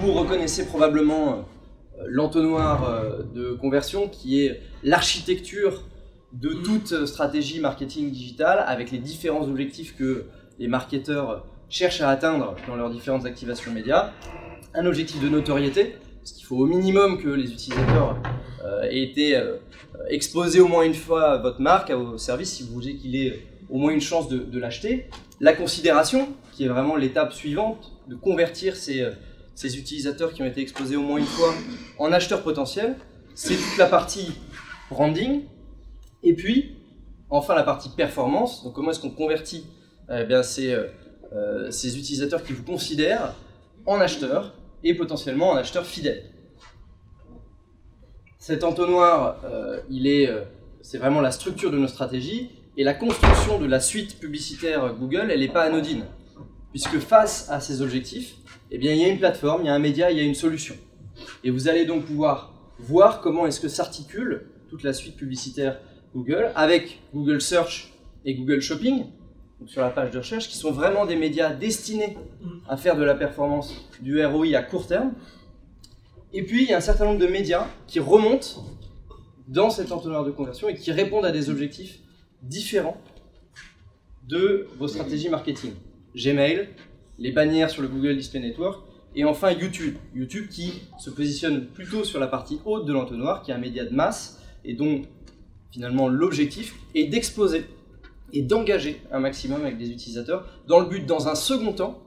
Vous reconnaissez probablement l'entonnoir de conversion qui est l'architecture de toute stratégie marketing digital avec les différents objectifs que les marketeurs cherchent à atteindre dans leurs différentes activations médias. Un objectif de notoriété, parce qu'il faut au minimum que les utilisateurs aient été exposés au moins une fois à votre marque, à vos services, si vous voulez qu'il ait au moins une chance de l'acheter. La considération, qui est vraiment l'étape suivante, de convertir ces utilisateurs qui ont été exposés au moins une fois en acheteurs potentiels. C'est toute la partie branding. Et puis, enfin, la partie performance. Donc, comment est-ce qu'on convertit ces utilisateurs qui vous considèrent en acheteurs et potentiellement en acheteurs fidèles. Cet entonnoir, c'est vraiment la structure de nos stratégies et la construction de la suite publicitaire Google, elle n'est pas anodine. Puisque face à ces objectifs, eh bien, il y a une plateforme, il y a un média, il y a une solution. Et vous allez donc pouvoir voir comment est-ce que s'articule toute la suite publicitaire Google avec Google Search et Google Shopping, donc sur la page de recherche, qui sont vraiment des médias destinés à faire de la performance, du ROI à court terme. Et puis, il y a un certain nombre de médias qui remontent dans cet entonnoir de conversion et qui répondent à des objectifs différents de vos stratégies marketing. Gmail, les bannières sur le Google Display Network, et enfin YouTube. YouTube qui se positionne plutôt sur la partie haute de l'entonnoir, qui est un média de masse, et dont finalement l'objectif est d'exposer et d'engager un maximum avec des utilisateurs, dans le but, dans un second temps,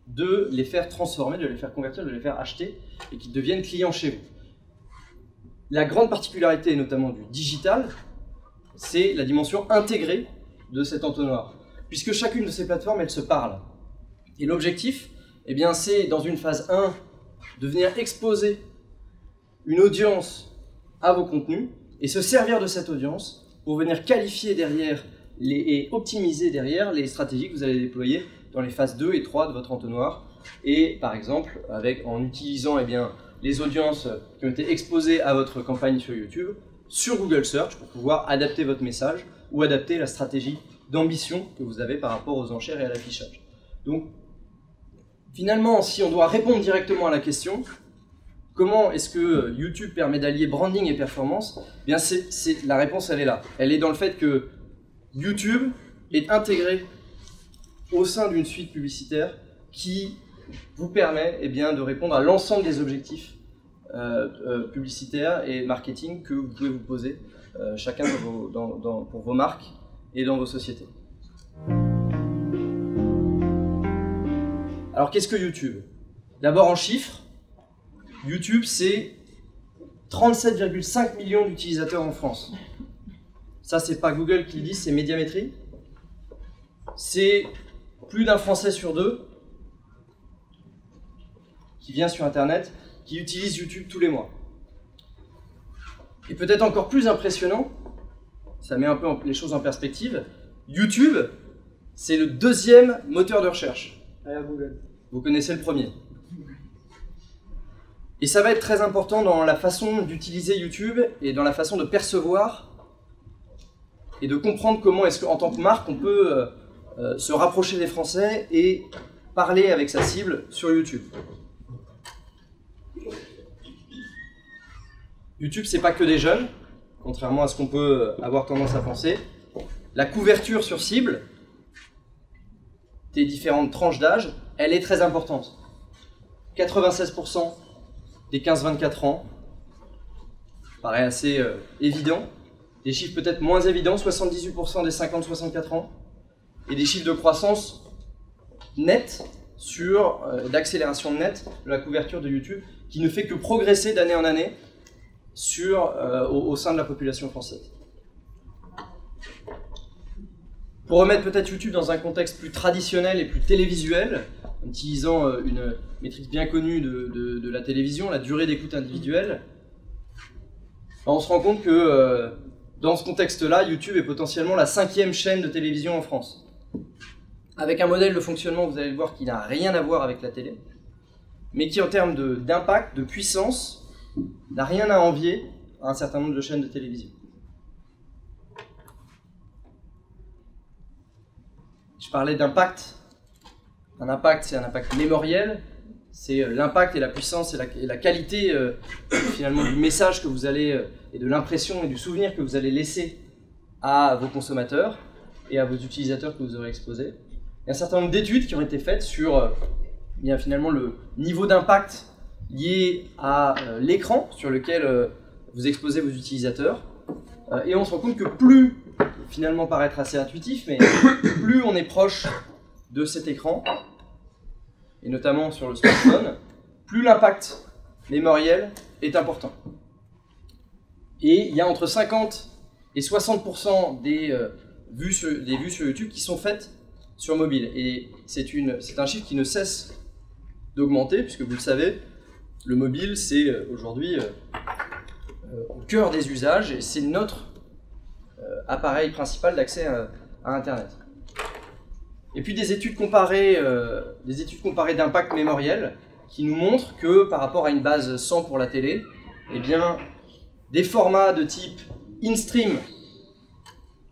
de les faire transformer, de les faire convertir, de les faire acheter, et qu'ils deviennent clients chez vous. La grande particularité, notamment du digital, c'est la dimension intégrée de cet entonnoir, puisque chacune de ces plateformes, elle se parle. Et l'objectif, eh bien, c'est, dans une phase 1, de venir exposer une audience à vos contenus, et se servir de cette audience pour venir qualifier derrière et optimiser derrière les stratégies que vous allez déployer dans les phases 2 et 3 de votre entonnoir. Et par exemple, en utilisant les audiences qui ont été exposées à votre campagne sur YouTube, sur Google Search, pour pouvoir adapter votre message ou adapter la stratégie d'ambition que vous avez par rapport aux enchères et à l'affichage. Donc, finalement, si on doit répondre directement à la question, comment est-ce que YouTube permet d'allier branding et performance? Eh bien, la réponse, elle est là. Elle est dans le fait que YouTube est intégré au sein d'une suite publicitaire qui vous permet de répondre à l'ensemble des objectifs publicitaires et marketing que vous pouvez vous poser chacun pour vos marques et dans vos sociétés. Alors, qu'est-ce que YouTube? D'abord en chiffres, YouTube, c'est 37,5 millions d'utilisateurs en France. Ça, c'est pas Google qui le dit, c'est Médiamétrie. C'est plus d'un Français sur deux qui vient sur Internet, qui utilise YouTube tous les mois. Et peut-être encore plus impressionnant, ça met un peu les choses en perspective, YouTube, c'est le deuxième moteur de recherche derrière Google. Vous connaissez le premier. Et ça va être très important dans la façon d'utiliser YouTube et dans la façon de percevoir et de comprendre comment est-ce qu'en tant que marque, on peut se rapprocher des Français et parler avec sa cible sur YouTube. YouTube, c'est pas que des jeunes, contrairement à ce qu'on peut avoir tendance à penser. La couverture sur cible des différentes tranches d'âge, elle est très importante. 96% des 15-24 ans, paraît assez évident. Des chiffres peut-être moins évidents, 78% des 50-64 ans. Et des chiffres de croissance nette, d'accélération nette de la couverture de YouTube, qui ne fait que progresser d'année en année au sein de la population française. Pour remettre peut-être YouTube dans un contexte plus traditionnel et plus télévisuel, en utilisant une métrique bien connue de la télévision, la durée d'écoute individuelle, on se rend compte que dans ce contexte-là, YouTube est potentiellement la 5e chaîne de télévision en France. Avec un modèle de fonctionnement, vous allez le voir, qui n'a rien à voir avec la télé, mais qui en termes d'impact, de puissance, n'a rien à envier à un certain nombre de chaînes de télévision. Je parlais d'impact. Un impact, c'est un impact mémoriel, c'est l'impact et la puissance et la qualité finalement du message que vous allez, et de l'impression et du souvenir que vous allez laisser à vos consommateurs et à vos utilisateurs que vous aurez exposés. Il y a un certain nombre d'études qui ont été faites sur bien, finalement le niveau d'impact lié à l'écran sur lequel vous exposez vos utilisateurs. Et on se rend compte que plus, finalement paraître assez intuitif, mais plus on est proche de cet écran, et notamment sur le smartphone, plus l'impact mémoriel est important. Et il y a entre 50 et 60% des vues sur YouTube qui sont faites sur mobile. Et c'est un chiffre qui ne cesse d'augmenter, puisque vous le savez, le mobile, c'est aujourd'hui au cœur des usages, et c'est notre appareil principal d'accès à Internet. Et puis des études comparées d'impact mémoriel qui nous montrent que par rapport à une base 100 pour la télé, eh bien, des formats de type in-stream,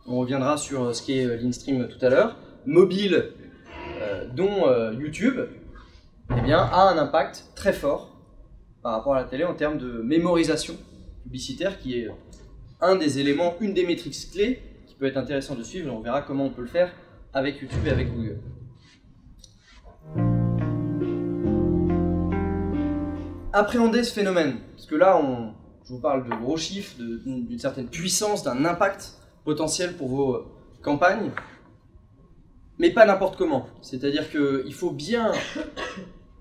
on reviendra sur ce qu'est l'in-stream tout à l'heure, mobile, dont YouTube, eh bien, a un impact très fort par rapport à la télé en termes de mémorisation publicitaire, qui est une des métriques clés qui peut être intéressant de suivre, et on verra comment on peut le faire avec YouTube et avec Google. Appréhender ce phénomène, parce que là, je vous parle de gros chiffres, d'une certaine puissance, d'un impact potentiel pour vos campagnes, mais pas n'importe comment. C'est-à-dire qu'il faut bien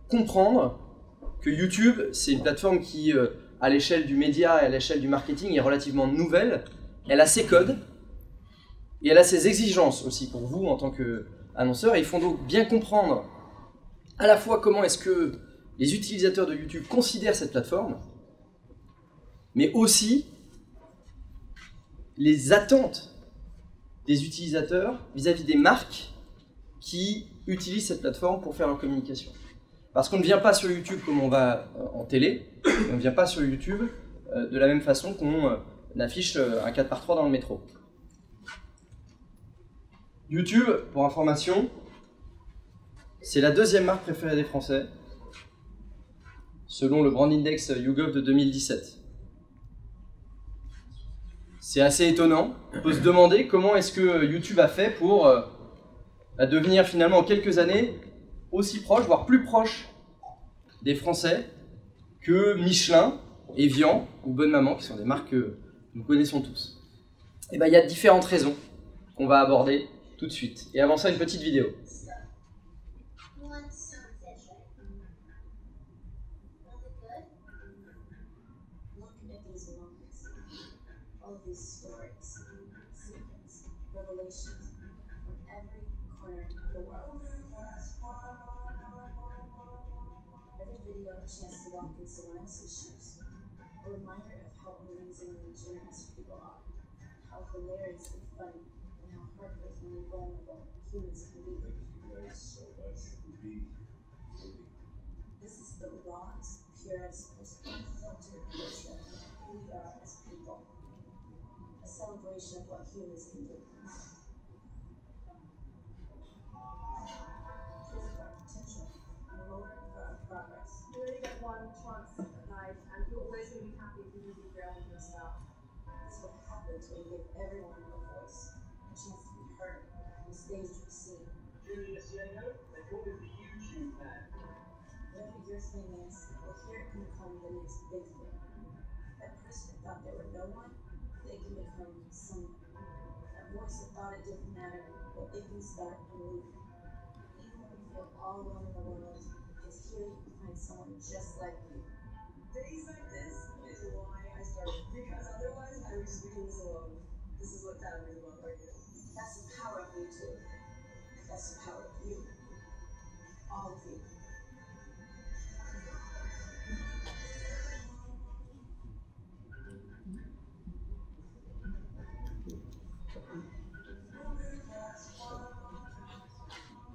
comprendre que YouTube, c'est une plateforme qui, à l'échelle du média et à l'échelle du marketing, est relativement nouvelle. Elle a ses codes, et elle a ses exigences aussi pour vous en tant qu'annonceur. Et il faut donc bien comprendre à la fois comment est-ce que les utilisateurs de YouTube considèrent cette plateforme, mais aussi les attentes des utilisateurs vis-à-vis des marques qui utilisent cette plateforme pour faire leur communication. Parce qu'on ne vient pas sur YouTube comme on va en télé, et on ne vient pas sur YouTube de la même façon qu'on affiche un 4x3 dans le métro. YouTube, pour information, c'est la deuxième marque préférée des Français, selon le Brand Index YouGov de 2017. C'est assez étonnant. On peut se demander comment est-ce que YouTube a fait pour devenir finalement en quelques années aussi proche, voire plus proche des Français que Michelin, Evian ou Bonne Maman, qui sont des marques que nous connaissons tous. Et bien, il y a différentes raisons qu'on va aborder tout de suite. Et avant ça, une petite vidéo. Chance to walk in someone else's shoes. A reminder of how amazing and generous people are, how hilariously funny, and how heartbreakingly vulnerable humans can be. So much to be. This is the rawest, purest, most unfiltered version of who we are as people. A celebration of what humans can do. Proof of our potential, and a moment for our progress. You only get one chance at life, and you're always going to be happy if you be real with yourself. That's what happens when you give everyone a voice, a chance to be heard, and a stage to be seen. Julius Yeager, what is the YouTube man? Whatever your thing is, well, here can come the next big thing. That person that thought they were no one, they can become someone. That voice that thought it didn't matter, well, they can start a movement. Even when you feel all alone in the world, it's here you can find someone just like you. Days like this is why I started, because otherwise I would just be doing this alone. This is what Tyler is about right now. That's the power of YouTube. That's the power of you. All of you.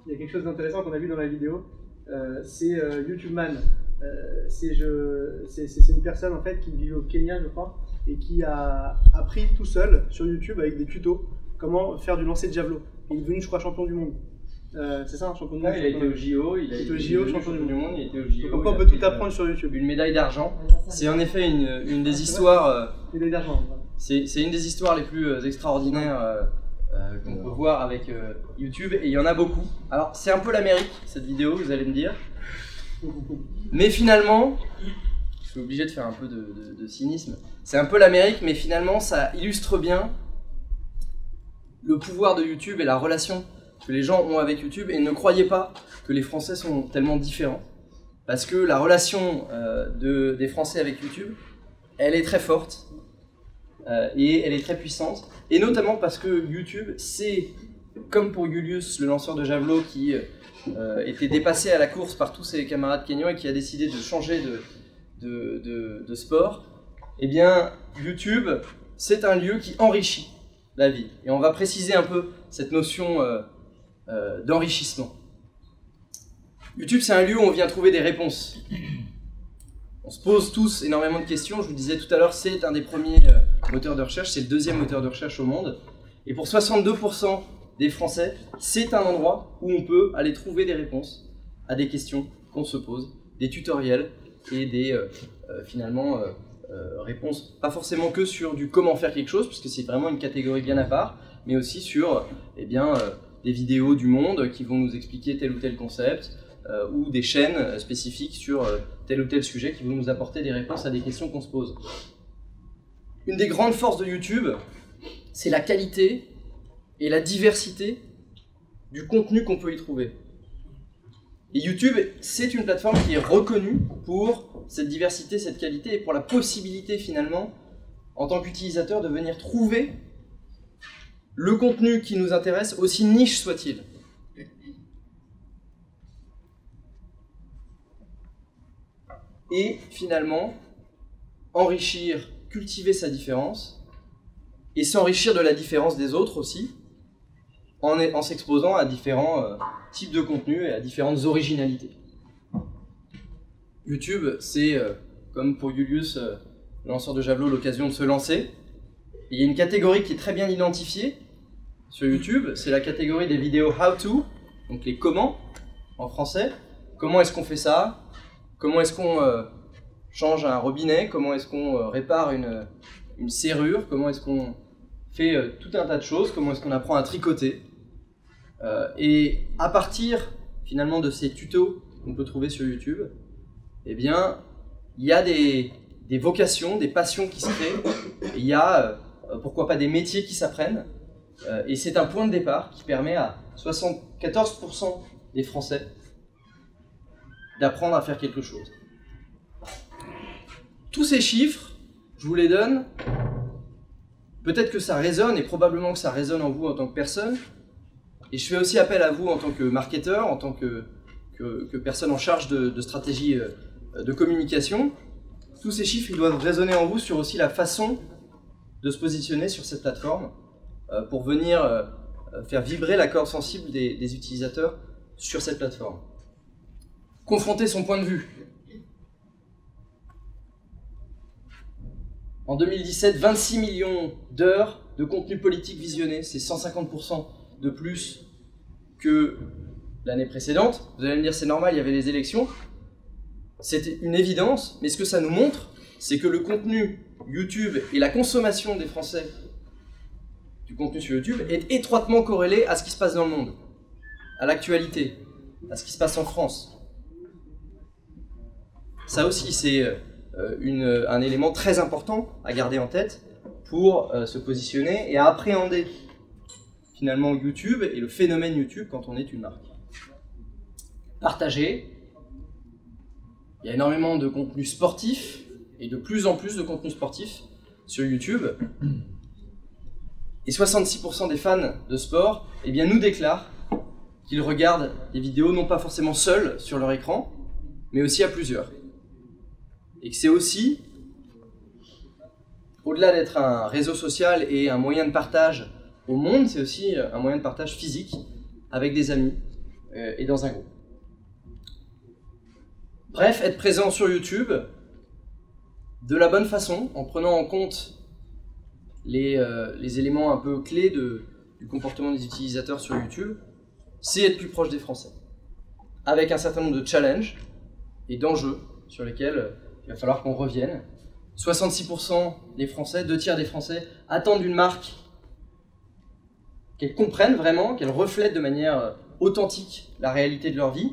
Il y a quelque chose d'intéressant qu'on a vu dans la vidéo, c'est YouTube Man. C'est une personne en fait qui vit au Kenya, je crois, et qui a appris tout seul sur YouTube avec des tutos comment faire du lancer de javelot. Il est devenu, je crois, champion du monde. C'est ça, un champion du Ouais, monde. il a été au JO, il a été au été JO, devenu champion du monde, il a été au JO. Comme quoi on il peut a tout fait, apprendre sur YouTube. une médaille d'argent. C'est en effet une des histoires. Médaille d'argent. Voilà. C'est une des histoires les plus extraordinaires qu'on peut voir avec YouTube, et il y en a beaucoup. Alors c'est un peu l'Amérique cette vidéo, vous allez me dire, mais finalement, je suis obligé de faire un peu de cynisme, c'est un peu l'Amérique, mais finalement ça illustre bien le pouvoir de YouTube et la relation que les gens ont avec YouTube, et ne croyez pas que les Français sont tellement différents, parce que la relation des Français avec YouTube, elle est très forte. Et elle est très puissante, et notamment parce que YouTube, c'est comme pour Julius, le lanceur de javelot qui était dépassé à la course par tous ses camarades kenyans et qui a décidé de changer de sport. Eh bien, YouTube, c'est un lieu qui enrichit la vie, et on va préciser un peu cette notion d'enrichissement. YouTube, c'est un lieu où on vient trouver des réponses. On se pose tous énormément de questions, je vous disais tout à l'heure, c'est un des premiers moteurs de recherche, c'est le deuxième moteur de recherche au monde. Et pour 62% des Français, c'est un endroit où on peut aller trouver des réponses à des questions qu'on se pose, des tutoriels et des réponses, pas forcément que sur du comment faire quelque chose, puisque c'est vraiment une catégorie bien à part, mais aussi sur des vidéos du monde qui vont nous expliquer tel ou tel concept, ou des chaînes spécifiques sur tel ou tel sujet qui vont nous apporter des réponses à des questions qu'on se pose. Une des grandes forces de YouTube, c'est la qualité et la diversité du contenu qu'on peut y trouver. Et YouTube, c'est une plateforme qui est reconnue pour cette diversité, cette qualité, et pour la possibilité finalement, en tant qu'utilisateur, de venir trouver le contenu qui nous intéresse, aussi niche soit-il. Et finalement, enrichir, cultiver sa différence, et s'enrichir de la différence des autres aussi, en s'exposant à différents types de contenus et à différentes originalités. YouTube, c'est, comme pour Julius, lanceur de javelot, l'occasion de se lancer. Et il y a une catégorie qui est très bien identifiée sur YouTube, c'est la catégorie des vidéos how to, donc les comment en français. Comment est-ce qu'on fait ça? Comment est-ce qu'on change un robinet? Comment est-ce qu'on répare une serrure? Comment est-ce qu'on fait tout un tas de choses? Comment est-ce qu'on apprend à tricoter? Et à partir finalement de ces tutos qu'on peut trouver sur YouTube, eh bien, il y a des vocations, des passions qui se créent, et il y a pourquoi pas des métiers qui s'apprennent, et c'est un point de départ qui permet à 74% des Français d'apprendre à faire quelque chose. Tous ces chiffres, je vous les donne, peut-être que ça résonne, et probablement que ça résonne en vous en tant que personne, et je fais aussi appel à vous en tant que marketeur, en tant que personne en charge de stratégie de communication. Tous ces chiffres, ils doivent résonner en vous sur aussi la façon de se positionner sur cette plateforme pour venir faire vibrer la corde sensible des utilisateurs sur cette plateforme. Confronter son point de vue. En 2017, 26 millions d'heures de contenu politique visionné, c'est 150% de plus que l'année précédente. Vous allez me dire, c'est normal, il y avait les élections. C'est une évidence, mais ce que ça nous montre, c'est que le contenu YouTube et la consommation des Français du contenu sur YouTube est étroitement corrélé à ce qui se passe dans le monde, à l'actualité, à ce qui se passe en France. Ça aussi, c'est un élément très important à garder en tête pour se positionner et à appréhender finalement YouTube et le phénomène YouTube quand on est une marque. Partager. Il y a énormément de contenu sportif et de plus en plus de contenu sportif sur YouTube. Et 66% des fans de sport nous déclarent qu'ils regardent des vidéos non pas forcément seuls sur leur écran, mais aussi à plusieurs. Et que c'est aussi, au-delà d'être un réseau social et un moyen de partage au monde, c'est aussi un moyen de partage physique avec des amis et dans un groupe. Bref, être présent sur YouTube de la bonne façon, en prenant en compte les éléments un peu clés du comportement des utilisateurs sur YouTube, c'est être plus proche des Français, avec un certain nombre de challenges et d'enjeux sur lesquels il va falloir qu'on revienne. 66% des Français, 2/3 des Français attendent d'une marque qu'elle comprenne vraiment, qu'elle reflète de manière authentique la réalité de leur vie,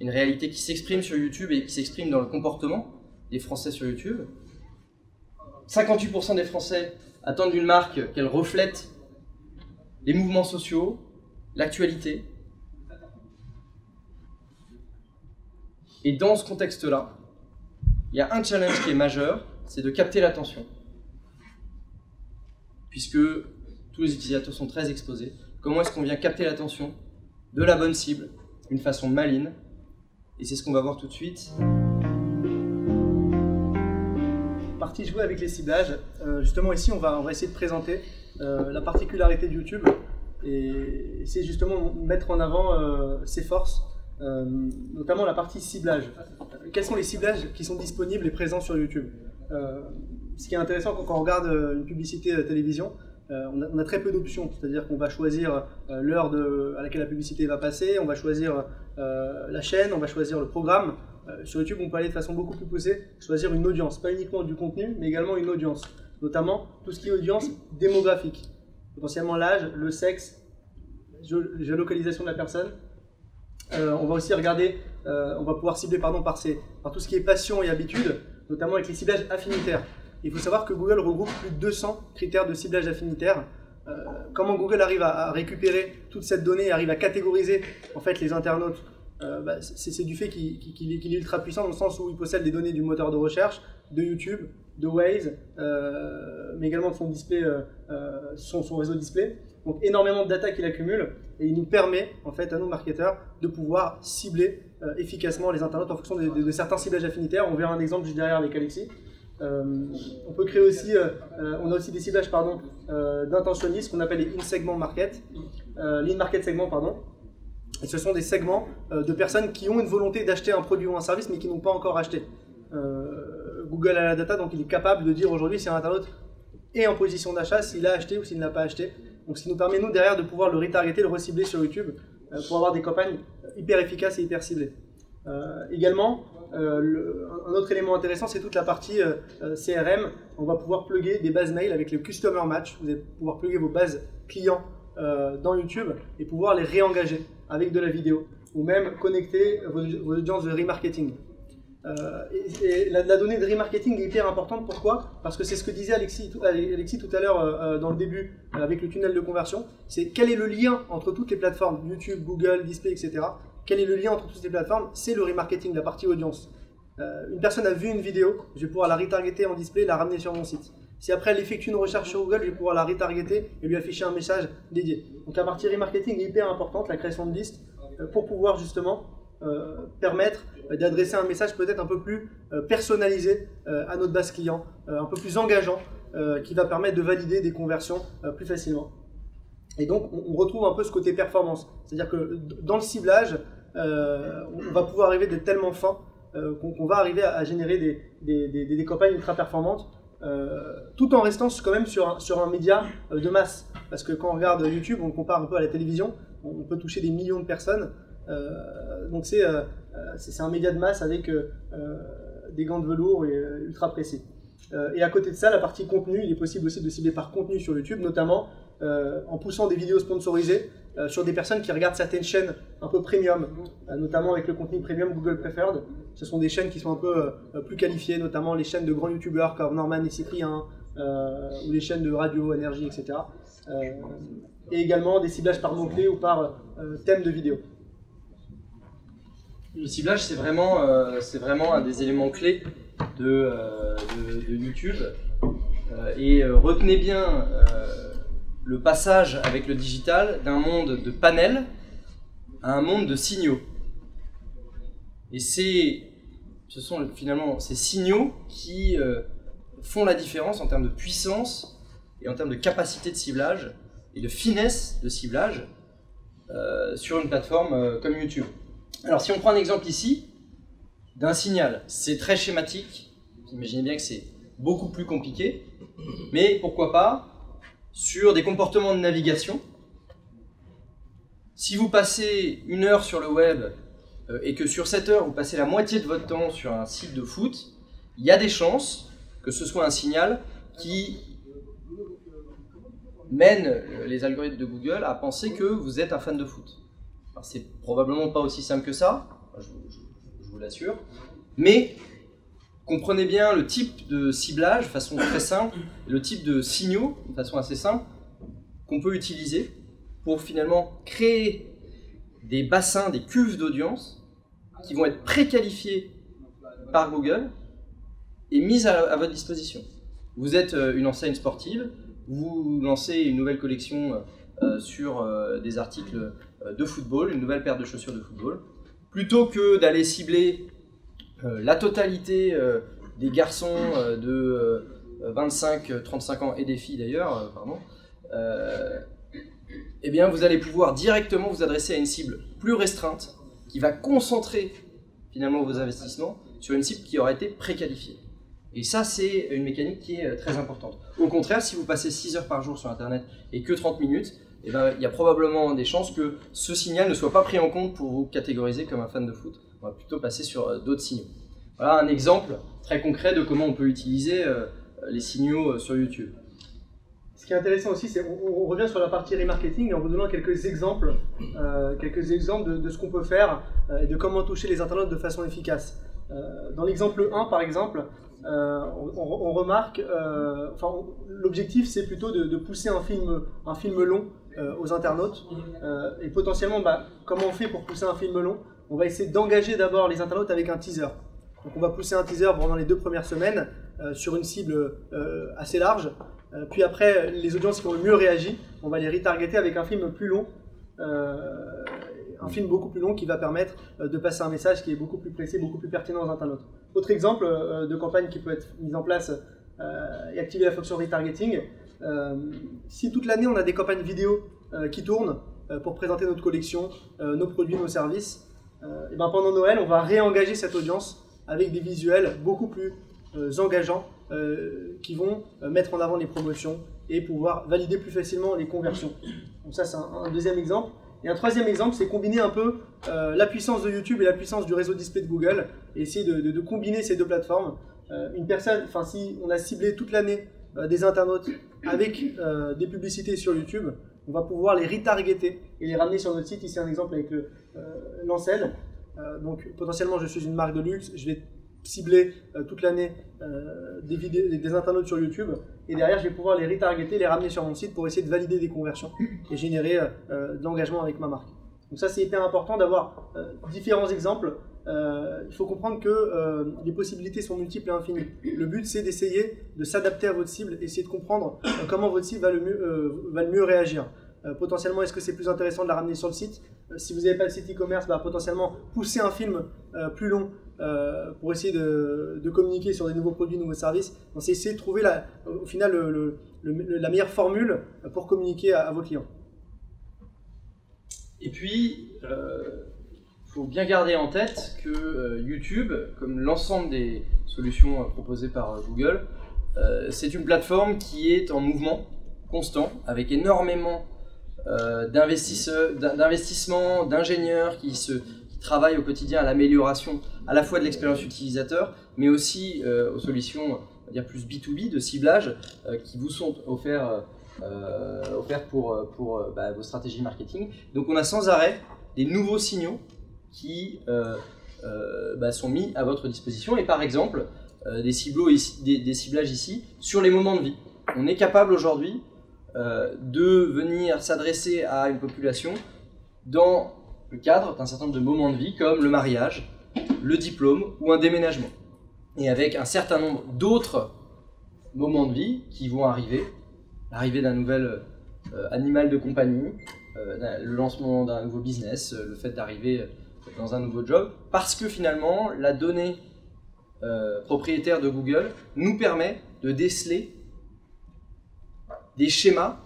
une réalité qui s'exprime sur YouTube et qui s'exprime dans le comportement des Français sur YouTube. 58% des Français attendent d'une marque qu'elle reflète les mouvements sociaux, l'actualité. Et dans ce contexte-là, il y a un challenge qui est majeur, c'est de capter l'attention. Puisque tous les utilisateurs sont très exposés. Comment est-ce qu'on vient capter l'attention de la bonne cible, d'une façon maligne? Et c'est ce qu'on va voir tout de suite. Partie jouer avec les ciblages. Justement ici, on va essayer de présenter la particularité de YouTube et essayer justement de mettre en avant ses forces, notamment la partie ciblage. Quels sont les ciblages qui sont disponibles et présents sur YouTube? Ce qui est intéressant quand on regarde une publicité télévision, on a très peu d'options, c'est-à-dire qu'on va choisir l'heure à laquelle la publicité va passer, on va choisir la chaîne, on va choisir le programme. Sur YouTube, on peut aller de façon beaucoup plus poussée, choisir une audience, pas uniquement du contenu, mais également une audience, notamment tout ce qui est audience démographique, potentiellement l'âge, le sexe, la géolocalisation de la personne. On va aussi regarder, on va pouvoir cibler par tout ce qui est passion et habitude, notamment avec les ciblages affinitaires. Il faut savoir que Google regroupe plus de 200 critères de ciblage affinitaire. Comment Google arrive à récupérer toute cette donnée et arrive à catégoriser en fait, les internautes, c'est du fait qu'il est ultra puissant dans le sens où il possède des données du moteur de recherche, de YouTube, de Waze, mais également de son display, son réseau display. Donc énormément de data qu'il accumule et il nous permet en fait à nous marketeurs de pouvoir cibler efficacement les internautes en fonction de certains ciblages affinitaires. On verra un exemple juste derrière avec Alexis. On peut créer aussi, on a aussi des ciblages d'intentionnistes qu'on appelle les in-segment market, l'in-market segment pardon. Et ce sont des segments de personnes qui ont une volonté d'acheter un produit ou un service mais qui n'ont pas encore acheté. Google a la data donc il est capable de dire aujourd'hui si un internaute est en position d'achat, s'il a acheté ou s'il n'a pas acheté. Donc ce qui nous permet nous derrière de pouvoir le retargeter, le recibler sur YouTube pour avoir des campagnes hyper efficaces et hyper ciblées. Également, un autre élément intéressant, c'est toute la partie CRM. On va pouvoir plugger des bases mail avec le Customer Match. Vous allez pouvoir plugger vos bases clients dans YouTube et pouvoir les réengager avec de la vidéo ou même connecter vos audiences de remarketing. Et la donnée de remarketing est hyper importante. Pourquoi? Parce que c'est ce que disait Alexis tout à l'heure dans le début avec le tunnel de conversion. C'est quel est le lien entre toutes les plateformes, YouTube, Google, Display, etc. Quel est le lien entre toutes ces plateformes? C'est le remarketing, la partie audience. Une personne a vu une vidéo, je vais pouvoir la retargeter en display et la ramener sur mon site. Si après elle effectue une recherche sur Google, je vais pouvoir la retargeter et lui afficher un message dédié. Donc la partie remarketing est hyper importante, la création de listes, pour pouvoir justement permettre d'adresser un message peut-être un peu plus personnalisé à notre base client, un peu plus engageant, qui va permettre de valider des conversions plus facilement. Et donc on retrouve un peu ce côté performance, c'est-à-dire que dans le ciblage, on va pouvoir arriver d'être tellement fin qu'on va arriver à générer des campagnes ultra performantes, tout en restant quand même sur un média de masse. Parce que quand on regarde YouTube, on compare un peu à la télévision, on peut toucher des millions de personnes. Donc c'est un média de masse avec des gants de velours et ultra précis. Et à côté de ça, la partie contenu, il est possible aussi de cibler par contenu sur YouTube, notamment en poussant des vidéos sponsorisées sur des personnes qui regardent certaines chaînes un peu premium, notamment avec le contenu premium Google Preferred. Ce sont des chaînes qui sont un peu plus qualifiées, notamment les chaînes de grands youtubeurs comme Norman et Cyprien, ou les chaînes de radio, énergie, etc. Et également des ciblages par mots-clés ou par thème de vidéo. Le ciblage, c'est vraiment un des éléments clés de YouTube. Et retenez bien le passage avec le digital d'un monde de panels à un monde de signaux. Et ce sont finalement ces signaux qui font la différence en termes de puissance et en termes de capacité de ciblage et de finesse de ciblage sur une plateforme comme YouTube. Alors si on prend un exemple ici d'un signal, c'est très schématique, vous imaginez bien que c'est beaucoup plus compliqué, mais pourquoi pas sur des comportements de navigation, Si vous passez 1 heure sur le web et que sur cette heure vous passez la moitié de votre temps sur un site de foot, il y a des chances que ce soit un signal qui mène les algorithmes de Google à penser que vous êtes un fan de foot. Alors c'est probablement pas aussi simple que ça, je vous l'assure, mais comprenez bien le type de ciblage de façon très simple, le type de signaux de façon assez simple qu'on peut utiliser pour finalement créer des bassins, des cuves d'audience qui vont être préqualifiés par Google et mises à votre disposition. Vous êtes une enseigne sportive, vous lancez une nouvelle collection sur des articles de football, une nouvelle paire de chaussures de football. Plutôt que d'aller cibler la totalité des garçons de 25-35 ans et des filles d'ailleurs, eh bien vous allez pouvoir directement vous adresser à une cible plus restreinte qui va concentrer finalement vos investissements sur une cible qui aura été préqualifiée. Et ça, c'est une mécanique qui est très importante. Au contraire, si vous passez 6 heures par jour sur Internet et que 30 minutes, eh ben, il y a probablement des chances que ce signal ne soit pas pris en compte pour vous catégoriser comme un fan de foot. On va plutôt passer sur d'autres signaux. Voilà un exemple très concret de comment on peut utiliser les signaux sur YouTube. Ce qui est intéressant aussi, c'est qu'on revient sur la partie remarketing en vous donnant quelques exemples de ce qu'on peut faire et de comment toucher les internautes de façon efficace. Dans l'exemple 1, par exemple, on remarque, l'objectif c'est plutôt de pousser un film long aux internautes et potentiellement, comment on fait pour pousser un film long? On va essayer d'engager d'abord les internautes avec un teaser. Donc on va pousser un teaser pendant les 2 premières semaines sur une cible assez large. Puis après, les audiences qui ont le mieux réagi, on va les retargeter avec un film plus long, un film beaucoup plus long qui va permettre de passer un message qui est beaucoup plus précis, beaucoup plus pertinent aux internautes. Autre exemple de campagne qui peut être mise en place et activer la fonction retargeting, si toute l'année on a des campagnes vidéo qui tournent pour présenter notre collection, nos produits, nos services, et pendant Noël, on va réengager cette audience avec des visuels beaucoup plus engageants qui vont mettre en avant les promotions et pouvoir valider plus facilement les conversions. Donc ça, c'est un deuxième exemple. Et un troisième exemple, c'est combiner un peu la puissance de YouTube et la puissance du réseau display de Google et essayer de combiner ces 2 plateformes. Si on a ciblé toute l'année des internautes avec des publicités sur YouTube, on va pouvoir les retargeter et les ramener sur notre site. Ici un exemple avec Lancel. Donc potentiellement je suis une marque de luxe, je vais cibler toute l'année des internautes sur YouTube et derrière je vais pouvoir les retargeter, les ramener sur mon site pour essayer de valider des conversions et générer de l'engagement avec ma marque. Donc ça c'est hyper important d'avoir différents exemples. Il faut comprendre que les possibilités sont multiples et infinies. Le but c'est d'essayer de s'adapter à votre cible, essayer de comprendre comment votre cible va le mieux réagir. Potentiellement, est-ce que c'est plus intéressant de la ramener sur le site? Si vous n'avez pas de site e-commerce, potentiellement pousser un film plus long pour essayer de communiquer sur des nouveaux produits, nouveaux services. Donc c'est essayer de trouver au final la meilleure formule pour communiquer à vos clients. Et puis, faut bien garder en tête que YouTube, comme l'ensemble des solutions proposées par Google, c'est une plateforme qui est en mouvement constant, avec énormément d'investissements, d'ingénieurs qui travaillent au quotidien à l'amélioration à la fois de l'expérience utilisateur, mais aussi aux solutions on va dire plus B2B de ciblage qui vous sont offertes pour vos stratégies marketing. Donc on a sans arrêt des nouveaux signaux qui sont mis à votre disposition et par exemple des ciblages ici sur les moments de vie. On est capable aujourd'hui de venir s'adresser à une population dans le cadre d'un certain nombre de moments de vie comme le mariage, le diplôme ou un déménagement. Et avec un certain nombre d'autres moments de vie qui vont arriver, l'arrivée d'un nouvel animal de compagnie, le lancement d'un nouveau business, le fait d'arriver dans un nouveau job, parce que finalement la donnée propriétaire de Google nous permet de déceler des schémas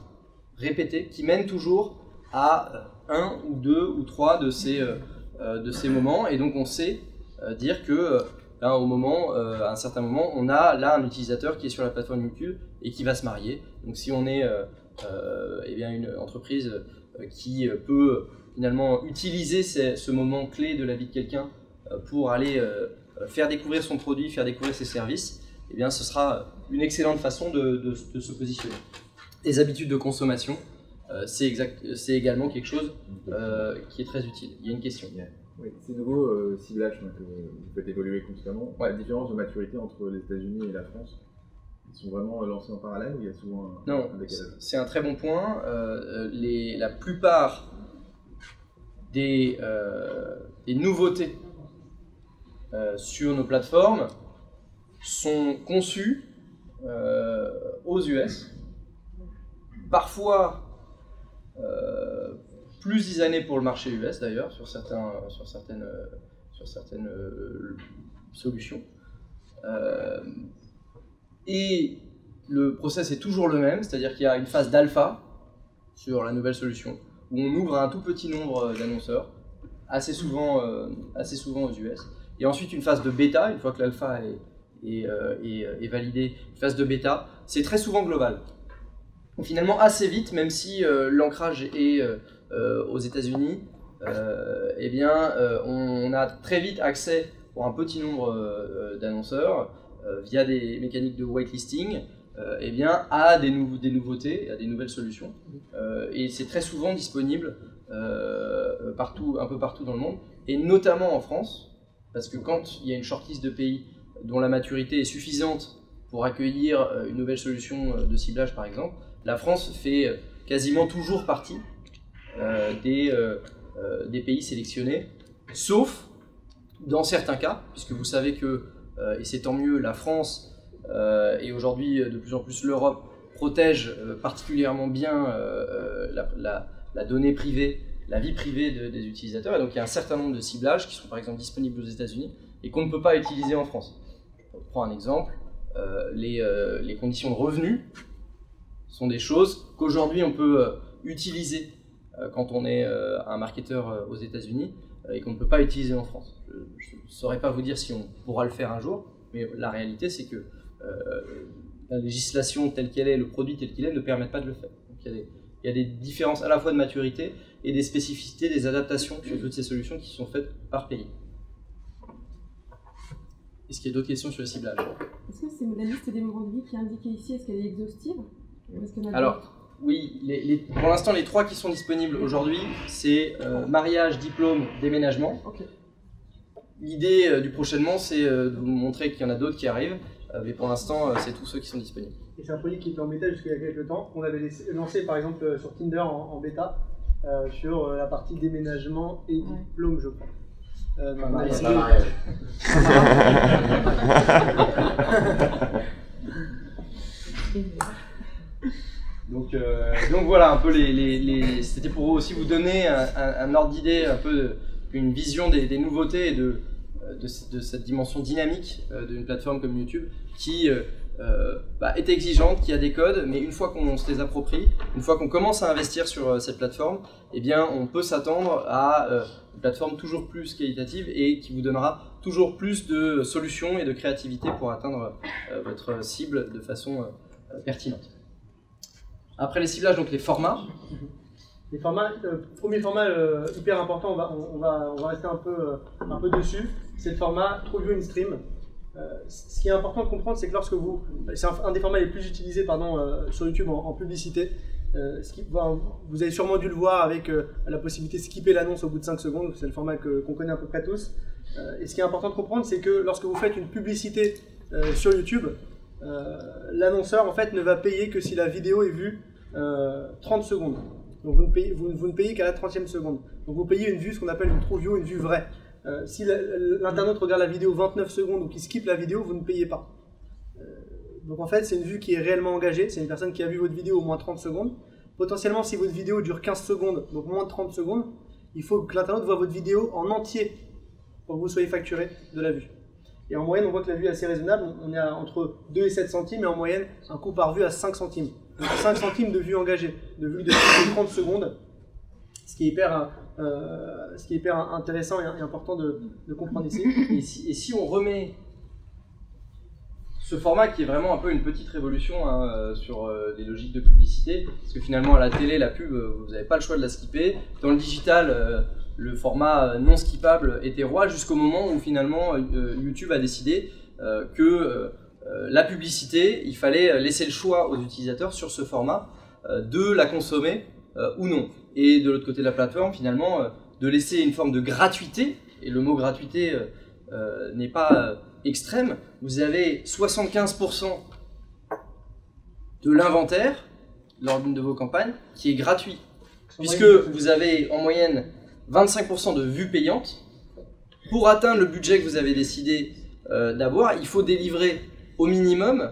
répétés qui mènent toujours à 1 ou 2 ou 3 de ces moments et donc on sait dire que à un certain moment on a là un utilisateur qui est sur la plateforme YouTube et qui va se marier. Donc si on est une entreprise qui peut finalement utiliser ce moment clé de la vie de quelqu'un pour aller faire découvrir son produit, faire découvrir ses services, eh bien ce sera une excellente façon de se positionner. Les habitudes de consommation, c'est également quelque chose qui est très utile. Il y a une question. Oui, ces nouveaux ciblages que vous faites évoluer constamment, la différence de maturité entre les États-Unis et la France, ils sont vraiment lancés en parallèle ou il y a souvent un décalage? C'est un très bon point. La plupart des nouveautés sur nos plateformes sont conçues aux US, parfois plus designées pour le marché US d'ailleurs, sur certaines solutions. Et le process est toujours le même, c'est-à-dire qu'il y a une phase d'alpha sur la nouvelle solution, où on ouvre à un tout petit nombre d'annonceurs, assez souvent aux US, et ensuite une phase de bêta, une fois que l'alpha est validé, une phase de bêta, c'est très souvent global. Donc finalement assez vite, même si l'ancrage est aux États-Unis, eh bien on a très vite accès pour un petit nombre d'annonceurs via des mécaniques de whitelisting, eh bien à des nouveautés, à des nouvelles solutions, et c'est très souvent disponible un peu partout dans le monde, et notamment en France, parce que quand il y a une shortlist de pays dont la maturité est suffisante pour accueillir une nouvelle solution de ciblage par exemple, la France fait quasiment toujours partie des pays sélectionnés, sauf dans certains cas, puisque vous savez que, et c'est tant mieux, la France et aujourd'hui de plus en plus l'Europe protège particulièrement bien la donnée privée, la vie privée des utilisateurs, et donc il y a un certain nombre de ciblages qui sont par exemple disponibles aux États-Unis et qu'on ne peut pas utiliser en France. Je prends un exemple, les conditions de revenus sont des choses qu'aujourd'hui on peut utiliser quand on est un marketeur aux États-Unis et qu'on ne peut pas utiliser en France. Je ne saurais pas vous dire si on pourra le faire un jour, mais la réalité c'est que la législation telle qu'elle est, le produit tel qu'il est, ne permettent pas de le faire. Donc, il y a des différences à la fois de maturité et des spécificités, des adaptations sur toutes ces solutions qui sont faites par pays. Est-ce qu'il y a d'autres questions sur le ciblage? Est-ce que c'est la liste des moments de vie qui est indiquée ici, est-ce qu'elle est exhaustive? Alors, oui, pour l'instant, les 3 qui sont disponibles aujourd'hui, c'est mariage, diplôme, déménagement. Okay. L'idée du prochainement, c'est de vous montrer qu'il y en a d'autres qui arrivent, mais pour l'instant, c'est tous ceux qui sont disponibles. Et c'est un produit qui était en bêta jusqu'il y a quelques temps, qu'on avait lancé par exemple sur Tinder en bêta, sur la partie déménagement et diplôme, je crois. Donc voilà, un peu c'était pour aussi vous donner un ordre d'idée, un peu une vision des nouveautés et de cette dimension dynamique d'une plateforme comme YouTube qui est exigeante, qui a des codes, mais une fois qu'on se les approprie, une fois qu'on commence à investir sur cette plateforme, eh bien on peut s'attendre à une plateforme toujours plus qualitative et qui vous donnera toujours plus de solutions et de créativité pour atteindre votre cible de façon pertinente. Après les ciblages, donc les formats. Les formats, premier format hyper important, on va rester un peu dessus, c'est le format TrueView in Stream. Ce qui est important de comprendre, c'est que lorsque c'est un des formats les plus utilisés sur YouTube en publicité. Vous avez sûrement dû le voir avec la possibilité de skipper l'annonce au bout de 5 secondes, c'est le format qu'on connaît à peu près tous. Et ce qui est important de comprendre, c'est que lorsque vous faites une publicité sur YouTube, l'annonceur en fait ne va payer que si la vidéo est vue 30 secondes. Donc vous ne payez qu'à la 30e seconde. Donc vous payez une vue, ce qu'on appelle une TrueView, une vue vraie. Si l'internaute regarde la vidéo 29 secondes ou qu'il skippe la vidéo, vous ne payez pas. Donc en fait, c'est une vue qui est réellement engagée. C'est une personne qui a vu votre vidéo au moins 30 secondes. Potentiellement, si votre vidéo dure 15 secondes, donc moins de 30 secondes, il faut que l'internaute voit votre vidéo en entier pour que vous soyez facturé de la vue. Et en moyenne, on voit que la vue est assez raisonnable. On est entre 2 et 7 centimes et en moyenne, un coût par vue à 5 centimes. Donc 5 centimes de vue engagée, de vue de 30 secondes, ce qui est hyper intéressant et important de comprendre ici. Et si on remet ce format qui est vraiment un peu une petite révolution hein, sur les logiques de publicité, parce que finalement à la télé, la pub, vous n'avez pas le choix de la skipper. Dans le digital, le format non skippable était roi jusqu'au moment où finalement YouTube a décidé que la publicité, il fallait laisser le choix aux utilisateurs sur ce format de la consommer ou non. Et de l'autre côté de la plateforme, finalement, de laisser une forme de gratuité, et le mot gratuité n'est pas extrême. Vous avez 75% de l'inventaire lors d'une de vos campagnes qui est gratuit, puisque vous avez en moyenne 25% de vues payantes. Pour atteindre le budget que vous avez décidé d'avoir, il faut délivrer au minimum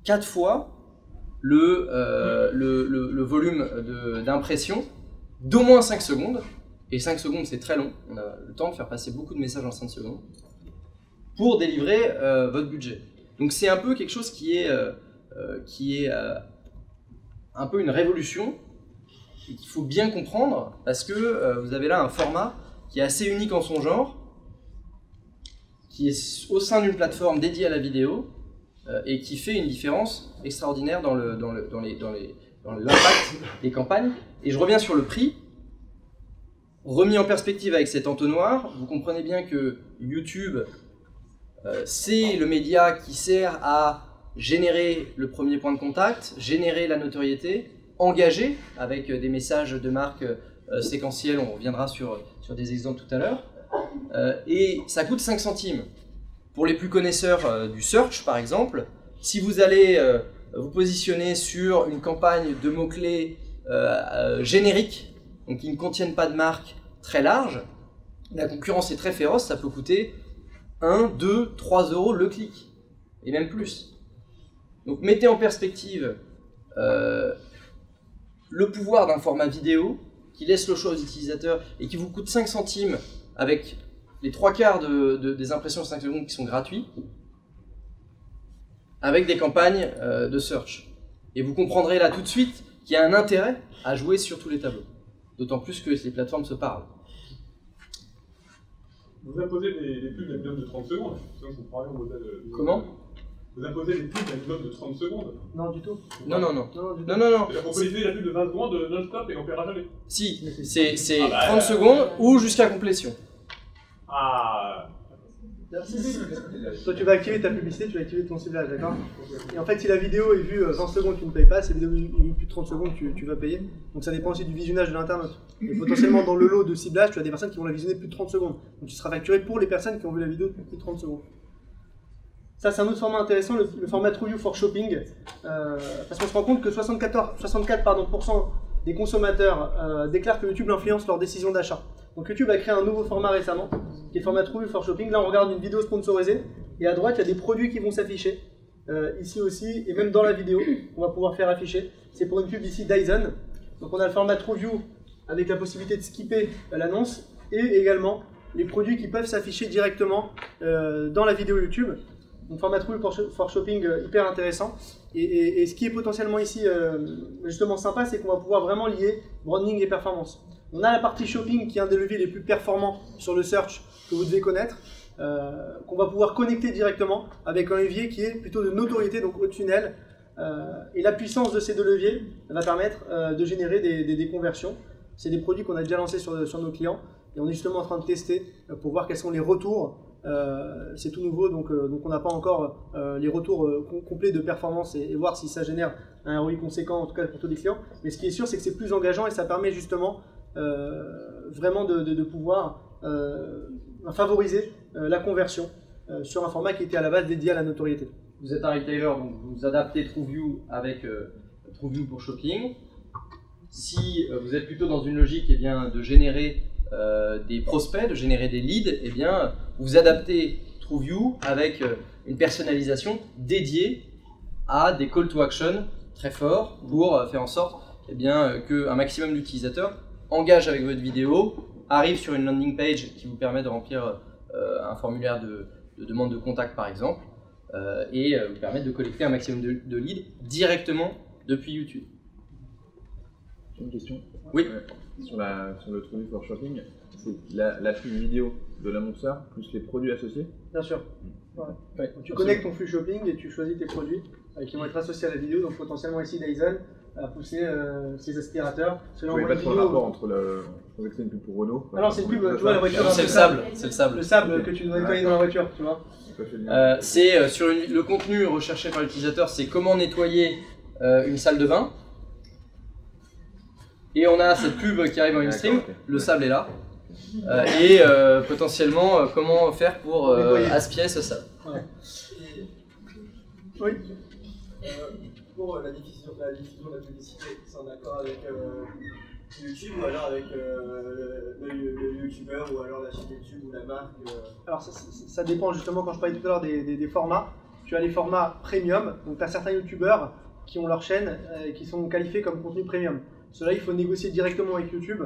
4 fois le volume d'impression d'au moins 5 secondes. Et 5 secondes, c'est très long. On a le temps de faire passer beaucoup de messages en 5 secondes pour délivrer votre budget. Donc c'est un peu quelque chose qui est un peu une révolution et qu'il faut bien comprendre parce que vous avez là un format qui est assez unique en son genre, qui est au sein d'une plateforme dédiée à la vidéo et qui fait une différence extraordinaire dans l'impact des campagnes. Et je reviens sur le prix. Remis en perspective avec cet entonnoir, vous comprenez bien que YouTube, c'est le média qui sert à générer le premier point de contact, générer la notoriété, engager avec des messages de marque séquentiels, on reviendra sur des exemples tout à l'heure, et ça coûte 5 centimes. Pour les plus connaisseurs du search par exemple, si vous allez vous positionner sur une campagne de mots-clés génériques, donc qui ne contiennent pas de marque très large, la concurrence est très féroce, ça peut coûter 1, 2, 3 euros le clic, et même plus. Donc mettez en perspective le pouvoir d'un format vidéo qui laisse le choix aux utilisateurs et qui vous coûte 5 centimes avec les 3/4 des impressions de 5 secondes qui sont gratuits, avec des campagnes de search. Et vous comprendrez là tout de suite qu'il y a un intérêt à jouer sur tous les tableaux. D'autant plus que les plateformes se parlent. Vous imposez des pubs d'un minimum de 30 secondes. Comment ? Vous imposez des pubs d'un minimum de 30 secondes. Non, du tout. Non. C'est-à-dire qu'on peut utiliser la pub de 20 secondes non-stop et on ne paiera jamais. Si, c'est 30 secondes ou jusqu'à complétion. Ah. Toi, tu vas activer ta publicité, tu vas activer ton ciblage, d'accord? Et en fait, si la vidéo est vue 20 secondes, tu ne payes pas. Si la vidéo est vue plus de 30 secondes, tu vas payer. Donc ça dépend aussi du visionnage de l'internaute. Et potentiellement, dans le lot de ciblage, tu as des personnes qui vont la visionner plus de 30 secondes. Donc tu seras facturé pour les personnes qui ont vu la vidéo plus de 30 secondes. Ça, c'est un autre format intéressant, le format TrueView for Shopping. Parce qu'on se rend compte que 64% des consommateurs déclarent que YouTube influence leur décision d'achat. Donc YouTube a créé un nouveau format récemment, qui est le format TrueView for Shopping. Là, on regarde une vidéo sponsorisée, et à droite, il y a des produits qui vont s'afficher. Ici aussi, et même dans la vidéo, on va pouvoir faire afficher. C'est pour une pub ici Dyson. Donc on a le format TrueView avec la possibilité de skipper l'annonce, et également les produits qui peuvent s'afficher directement dans la vidéo YouTube. Donc format TrueView for Shopping hyper intéressant. Et ce qui est potentiellement ici justement sympa, c'est qu'on va pouvoir vraiment lier branding et performance. On a la partie shopping qui est un des leviers les plus performants sur le search que vous devez connaître, qu'on va pouvoir connecter directement avec un levier qui est plutôt de notoriété, donc au tunnel. Et la puissance de ces deux leviers va permettre de générer des conversions. C'est des produits qu'on a déjà lancés sur nos clients et on est justement en train de tester pour voir quels sont les retours. C'est tout nouveau, donc on n'a pas encore les retours complets de performance et voir si ça génère un ROI conséquent, en tout cas pour tous les clients. Mais ce qui est sûr, c'est que c'est plus engageant et ça permet justement vraiment de pouvoir favoriser la conversion sur un format qui était à la base dédié à la notoriété. Vous êtes un retailer, donc vous adaptez TrueView avec TrueView pour Shopping. Si vous êtes plutôt dans une logique eh bien, de générer des prospects, de générer des leads, eh bien, vous adaptez TrueView avec une personnalisation dédiée à des call to action très forts pour faire en sorte eh bien, qu'un maximum d'utilisateurs engagent avec votre vidéo, arrivent sur une landing page qui vous permet de remplir un formulaire de demande de contact par exemple, et vous permettre de collecter un maximum de leads directement depuis YouTube. J'ai une question. Oui. Sur le TrueView for Shopping, c'est la pub vidéo de l'annonceur plus les produits associés? Bien sûr. Ouais. Ouais, Donc, tu connectes ton flux shopping et tu choisis tes produits qui vont être associés à la vidéo. Donc potentiellement ici Dyson a poussé ses aspirateurs. Je ne voyais pas trop le rapport entre le... Je pensais que c'était une pub pour Renault. Ah non, c'est une pub, tu vois la voiture. C'est le sable, c'est le sable. Le sable que tu dois nettoyer dans la voiture, tu vois. C'est sur le contenu recherché par l'utilisateur, c'est comment nettoyer une salle de bain. Et on a cette pub qui arrive en in-stream, le sable est là. Et potentiellement comment faire pour aspirer ce sable. Ouais. Oui. Pour la diffusion de la publicité, c'est en accord avec YouTube ou alors avec le youtubeur ou alors la chaîne YouTube ou la marque Alors ça dépend justement, quand je parlais tout à l'heure des formats. Tu as les formats premium, donc tu as certains youtubeurs qui ont leur chaîne qui sont qualifiés comme contenu premium. Cela, il faut négocier directement avec YouTube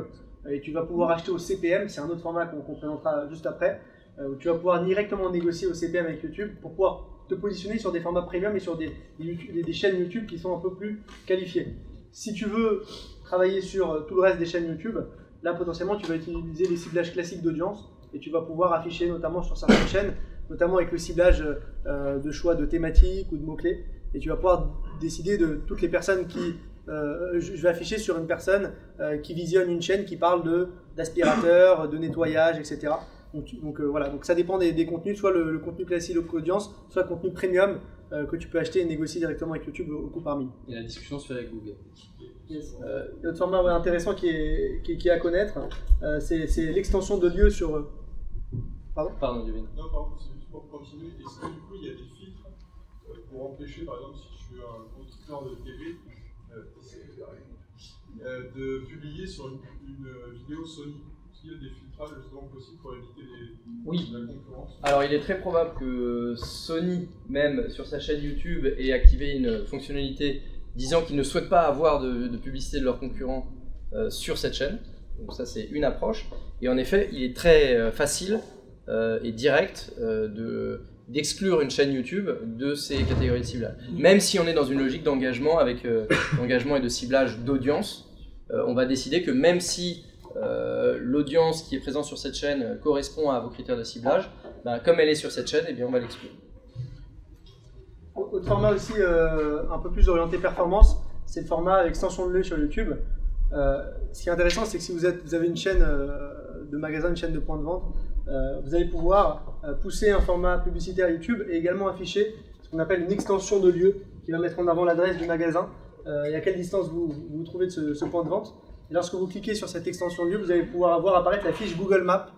et tu vas pouvoir acheter au CPM, c'est un autre format qu'on présentera juste après, où tu vas pouvoir directement négocier au CPM avec YouTube pour pouvoir te positionner sur des formats premium et sur des chaînes YouTube qui sont un peu plus qualifiées. Si tu veux travailler sur tout le reste des chaînes YouTube, là potentiellement tu vas utiliser les ciblages classiques d'audience et tu vas pouvoir afficher notamment sur certaines chaînes, notamment avec le ciblage de choix de thématiques ou de mots-clés, et tu vas pouvoir décider de toutes les personnes qui... je vais afficher sur une personne qui visionne une chaîne qui parle d'aspirateur, de nettoyage, etc. Donc voilà, donc ça dépend des contenus, soit le contenu classique audience, soit le contenu premium que tu peux acheter et négocier directement avec YouTube au coup par mille. Et la discussion se fait avec Google. Yes. L'autre format intéressant qui est à connaître, c'est l'extension de lieux sur... Pardon, Devin. Non, pardon, c'est juste pour continuer. Est-ce que du coup il y a des filtres pour empêcher, par exemple, si je suis un producteur de TV, de publier sur une vidéo Sony? Est-ce qu'il y a des filtrages justement possibles pour éviter la concurrence? Alors il est très probable que Sony, même sur sa chaîne YouTube, ait activé une fonctionnalité disant qu'ils ne souhaitent pas avoir de publicité de leurs concurrents sur cette chaîne. Donc ça c'est une approche. Et en effet, il est très facile et direct d'exclure une chaîne YouTube de ces catégories de ciblage. Même si on est dans une logique d'engagement avec d'engagement et de ciblage d'audience, on va décider que même si l'audience qui est présente sur cette chaîne correspond à vos critères de ciblage, comme elle est sur cette chaîne, eh bien on va l'exclure. Autre format aussi un peu plus orienté performance, c'est le format extension de lieu sur YouTube. Ce qui est intéressant, c'est que si vous avez une chaîne de magasin, une chaîne de point de vente, vous allez pouvoir pousser un format publicitaire YouTube et également afficher ce qu'on appelle une extension de lieu qui va mettre en avant l'adresse du magasin et à quelle distance vous vous trouvez de ce point de vente. Et lorsque vous cliquez sur cette extension de lieu, vous allez pouvoir voir apparaître la fiche Google Maps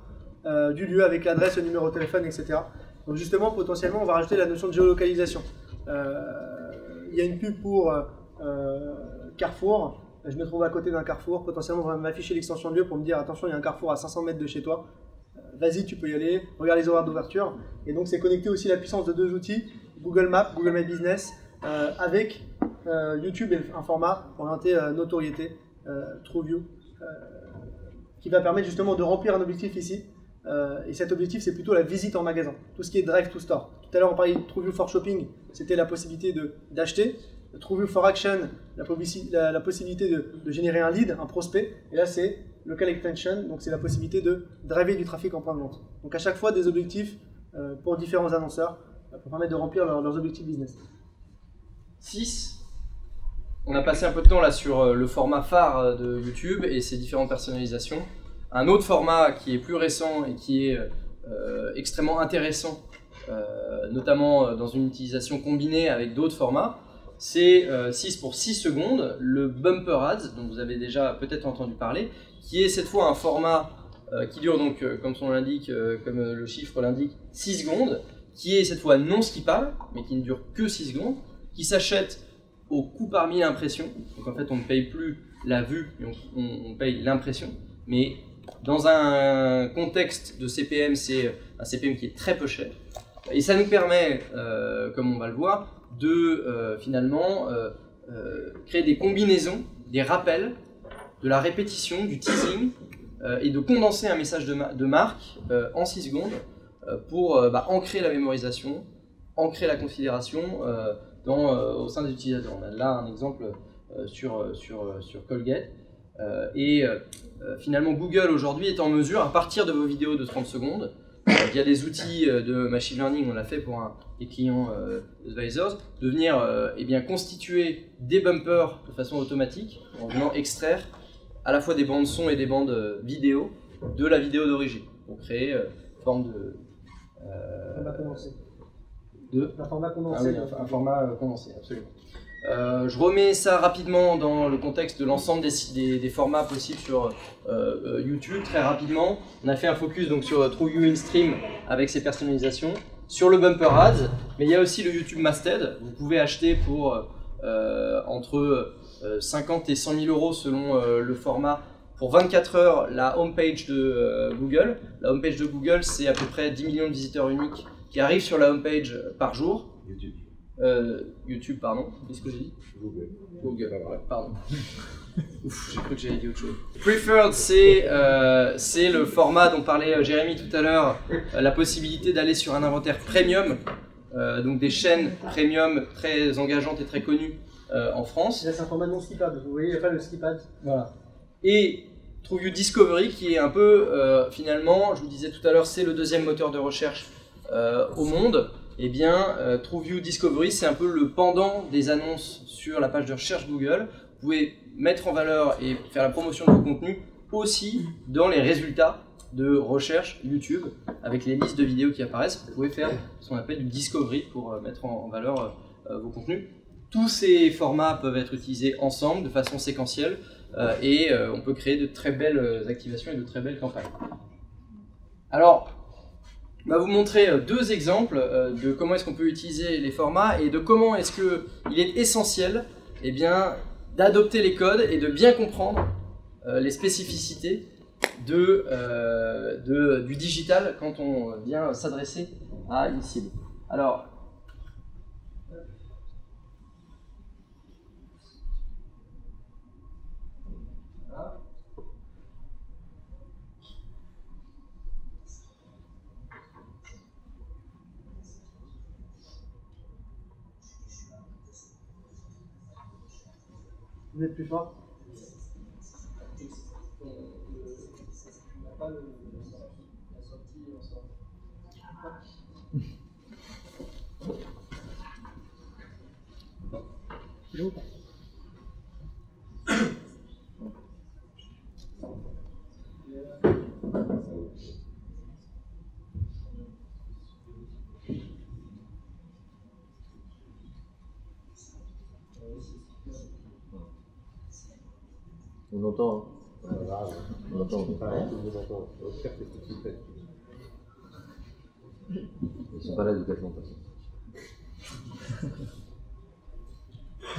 du lieu avec l'adresse, le numéro de téléphone, etc. Donc justement, potentiellement, on va rajouter la notion de géolocalisation. Il y a une pub pour Carrefour. Je me trouve à côté d'un Carrefour. Potentiellement, on va m'afficher l'extension de lieu pour me dire attention, il y a un Carrefour à 500 mètres de chez toi. Vas-y, tu peux y aller. Regarde les horaires d'ouverture. Et donc, c'est connecté aussi à la puissance de deux outils, Google Maps, Google My Business, avec YouTube et un format orienté notoriété, TrueView, qui va permettre justement de remplir un objectif ici. Et cet objectif, c'est plutôt la visite en magasin, tout ce qui est Drive to Store. Tout à l'heure, on parlait de TrueView for Shopping, c'était la possibilité d'acheter. TrueView for Action, la possibilité de générer un lead, un prospect. Et là, c'est Local Extension, donc c'est la possibilité de driver du trafic en point de vente. Donc à chaque fois, des objectifs pour différents annonceurs, pour permettre de remplir leurs objectifs business. 6. On a passé un peu de temps là sur le format phare de YouTube et ses différentes personnalisations. Un autre format qui est plus récent et qui est extrêmement intéressant, notamment dans une utilisation combinée avec d'autres formats, c'est 6 pour 6 secondes, le Bumper Ads, dont vous avez déjà peut-être entendu parler, qui est cette fois un format qui dure donc, comme son l'indique, comme le chiffre l'indique, 6 secondes, qui est cette fois non skippable, mais qui ne dure que 6 secondes, qui s'achète au coût par 1000 impressions. Donc en fait, on ne paye plus la vue, mais on paye l'impression. Mais dans un contexte de CPM, c'est un CPM qui est très peu cher. Et ça nous permet, comme on va le voir, de finalement créer des combinaisons, des rappels, de la répétition, du teasing, et de condenser un message de marque en 6 secondes pour ancrer la mémorisation, ancrer la considération au sein des utilisateurs. On a là un exemple sur Colgate. Finalement, Google aujourd'hui est en mesure, à partir de vos vidéos de 30 secondes, via des outils de machine learning, on l'a fait pour des clients advisors, de venir eh bien, constituer des bumpers de façon automatique en venant extraire à la fois des bandes son et des bandes vidéo de la vidéo d'origine pour créer une forme de... format condensé. Un format condensé. Ah oui, un format condensé, absolument. Je remets ça rapidement dans le contexte de l'ensemble des formats possibles sur YouTube, très rapidement. On a fait un focus donc, sur TrueView InStream avec ses personnalisations, sur le Bumper Ads, mais il y a aussi le YouTube Masthead. Vous pouvez acheter pour entre 50 et 100 000 euros selon le format. Pour 24 heures, la homepage de Google. La homepage de Google, c'est à peu près 10 millions de visiteurs uniques qui arrivent sur la homepage par jour. YouTube, pardon. Qu'est-ce que j'ai dit? Google, pardon. Ouf, j'ai cru que j'avais dit autre chose. Preferred, c'est le format dont parlait Jérémy tout à l'heure, la possibilité d'aller sur un inventaire premium, donc des chaînes premium très engageantes et très connues en France. Là, c'est un format non skippable, vous voyez, il n'y a pas le skip ad. Voilà. Et TrueView Discovery qui est un peu, finalement, je vous disais tout à l'heure, c'est le deuxième moteur de recherche au monde. Eh bien, TrueView Discovery, c'est un peu le pendant des annonces sur la page de recherche Google. Vous pouvez mettre en valeur et faire la promotion de vos contenus aussi dans les résultats de recherche YouTube avec les listes de vidéos qui apparaissent. Vous pouvez faire ce qu'on appelle du Discovery pour mettre en valeur vos contenus. Tous ces formats peuvent être utilisés ensemble de façon séquentielle et on peut créer de très belles activations et de très belles campagnes. Alors, on va vous montrer deux exemples de comment est-ce qu'on peut utiliser les formats et de comment est-ce qu'il est essentiel eh bien, d'adopter les codes et de bien comprendre les spécificités du digital quand on vient s'adresser à une cible. Alors, vous êtes plus fort. On entend. Hein. On entend. Ils sont pas là d'éducation de toute façon.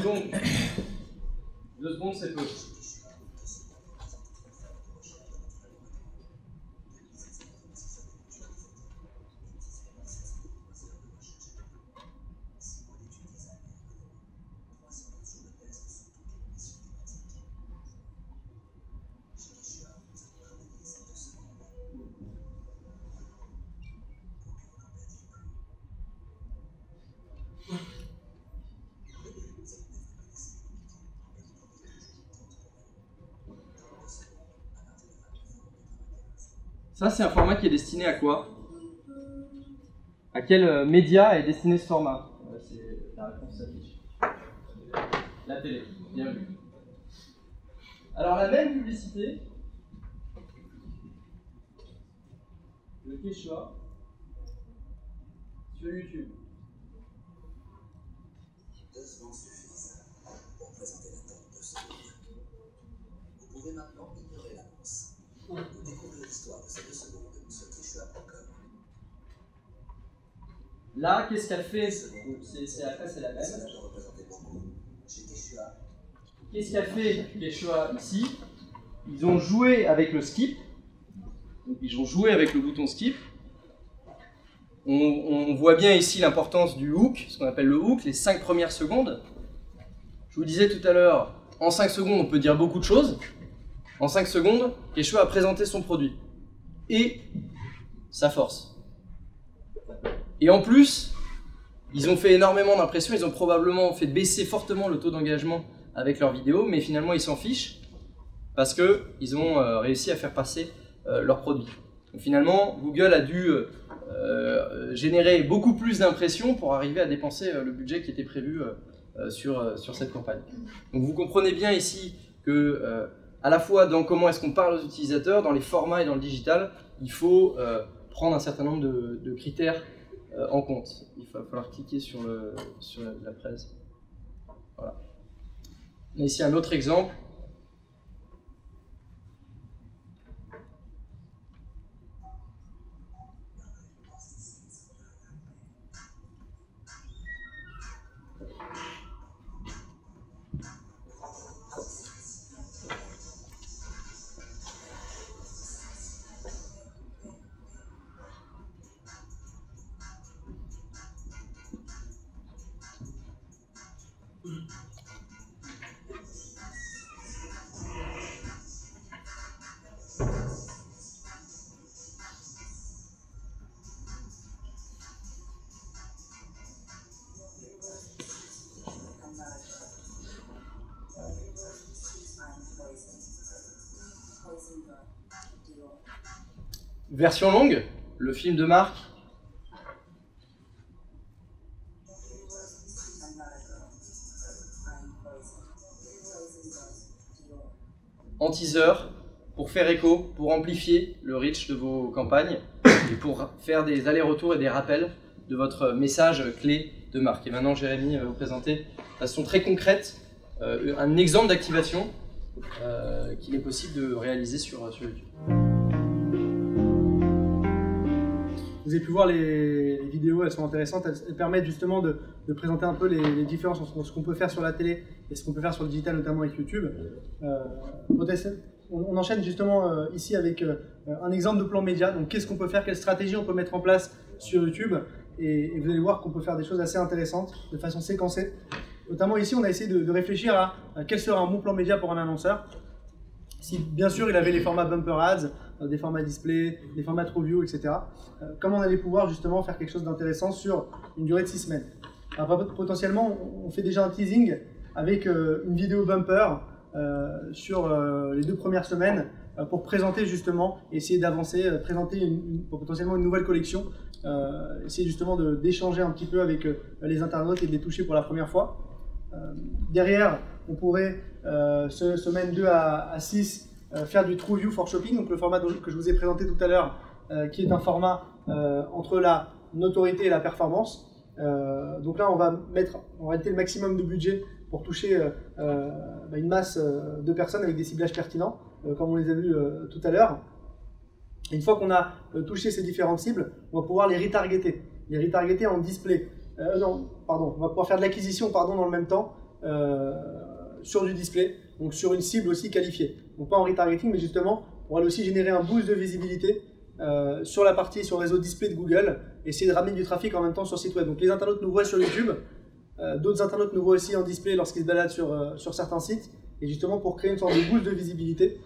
Donc, 2 secondes, c'est peu. Ça, c'est un format qui est destiné à quoi? À quel média est destiné ce format? C'est la réponse s'affiche. La télé, bien vu. Alors, la même publicité, le Quechua, sur YouTube. 2 secondes suffisent pour présenter la tente de ce mouvement. Vous pouvez maintenant ignorer l'annonce. Vous découvrez l'histoire de ces 2 secondes sur Quechua.com. Là, qu'est-ce qu'elle fait? Après, c'est la même. Qu'est-ce qu'a fait Quechua ici? Ils ont joué avec le skip. Donc, ils ont joué avec le bouton skip. On voit bien ici l'importance du hook, ce qu'on appelle le hook, les 5 premières secondes. Je vous disais tout à l'heure, en 5 secondes, on peut dire beaucoup de choses. En 5 secondes, Quechua a présenté son produit et sa force. Et en plus, ils ont fait énormément d'impressions, ils ont probablement fait baisser fortement le taux d'engagement avec leurs vidéos, mais finalement ils s'en fichent parce qu'ils ont réussi à faire passer leur produit. Donc finalement, Google a dû générer beaucoup plus d'impressions pour arriver à dépenser le budget qui était prévu sur cette campagne. Donc vous comprenez bien ici que à la fois dans comment est-ce qu'on parle aux utilisateurs, dans les formats et dans le digital, il faut prendre un certain nombre de critères en compte. Il va falloir cliquer sur la presse. Voilà. On a ici un autre exemple. Version longue, le film de marque. En teaser, pour faire écho, pour amplifier le reach de vos campagnes et pour faire des allers-retours et des rappels de votre message clé de marque. Et maintenant, Jérémy va vous présenter de façon très concrète un exemple d'activation qu'il est possible de réaliser sur YouTube. Vous avez pu voir les vidéos, elles sont intéressantes, elles permettent justement de présenter un peu les différences entre ce qu'on peut faire sur la télé et ce qu'on peut faire sur le digital, notamment avec YouTube. On enchaîne justement ici avec un exemple de plan média. Donc qu'est-ce qu'on peut faire, quelle stratégie on peut mettre en place sur YouTube, et vous allez voir qu'on peut faire des choses assez intéressantes de façon séquencée. Notamment ici, on a essayé de réfléchir à quel serait un bon plan média pour un annonceur. Si bien sûr il avait les formats bumper ads, des formats display, des formats TrueView, etc. Comment on allait pouvoir justement faire quelque chose d'intéressant sur une durée de 6 semaines. Alors, potentiellement, on fait déjà un teasing avec une vidéo bumper sur les 2 premières semaines pour présenter justement, essayer d'avancer, présenter potentiellement une nouvelle collection, essayer justement d'échanger un petit peu avec les internautes et de les toucher pour la première fois. Derrière, on pourrait, semaine 2 à 6, faire du TrueView for Shopping, donc le format que je vous ai présenté tout à l'heure, qui est un format entre la notoriété et la performance. Donc là, on va mettre en réalité le maximum de budget pour toucher une masse de personnes avec des ciblages pertinents, comme on les a vus tout à l'heure. Une fois qu'on a touché ces différentes cibles, on va pouvoir les retargeter. Les retargeter en display. On va pouvoir faire de l'acquisition dans le même temps sur du display, donc sur une cible aussi qualifiée. Donc pas en retargeting, mais justement pour aller aussi générer un boost de visibilité sur la partie, sur le réseau display de Google, essayer de ramener du trafic en même temps sur site web. Donc les internautes nous voient sur YouTube, d'autres internautes nous voient aussi en display lorsqu'ils se baladent sur certains sites, et justement pour créer une sorte de boost de visibilité.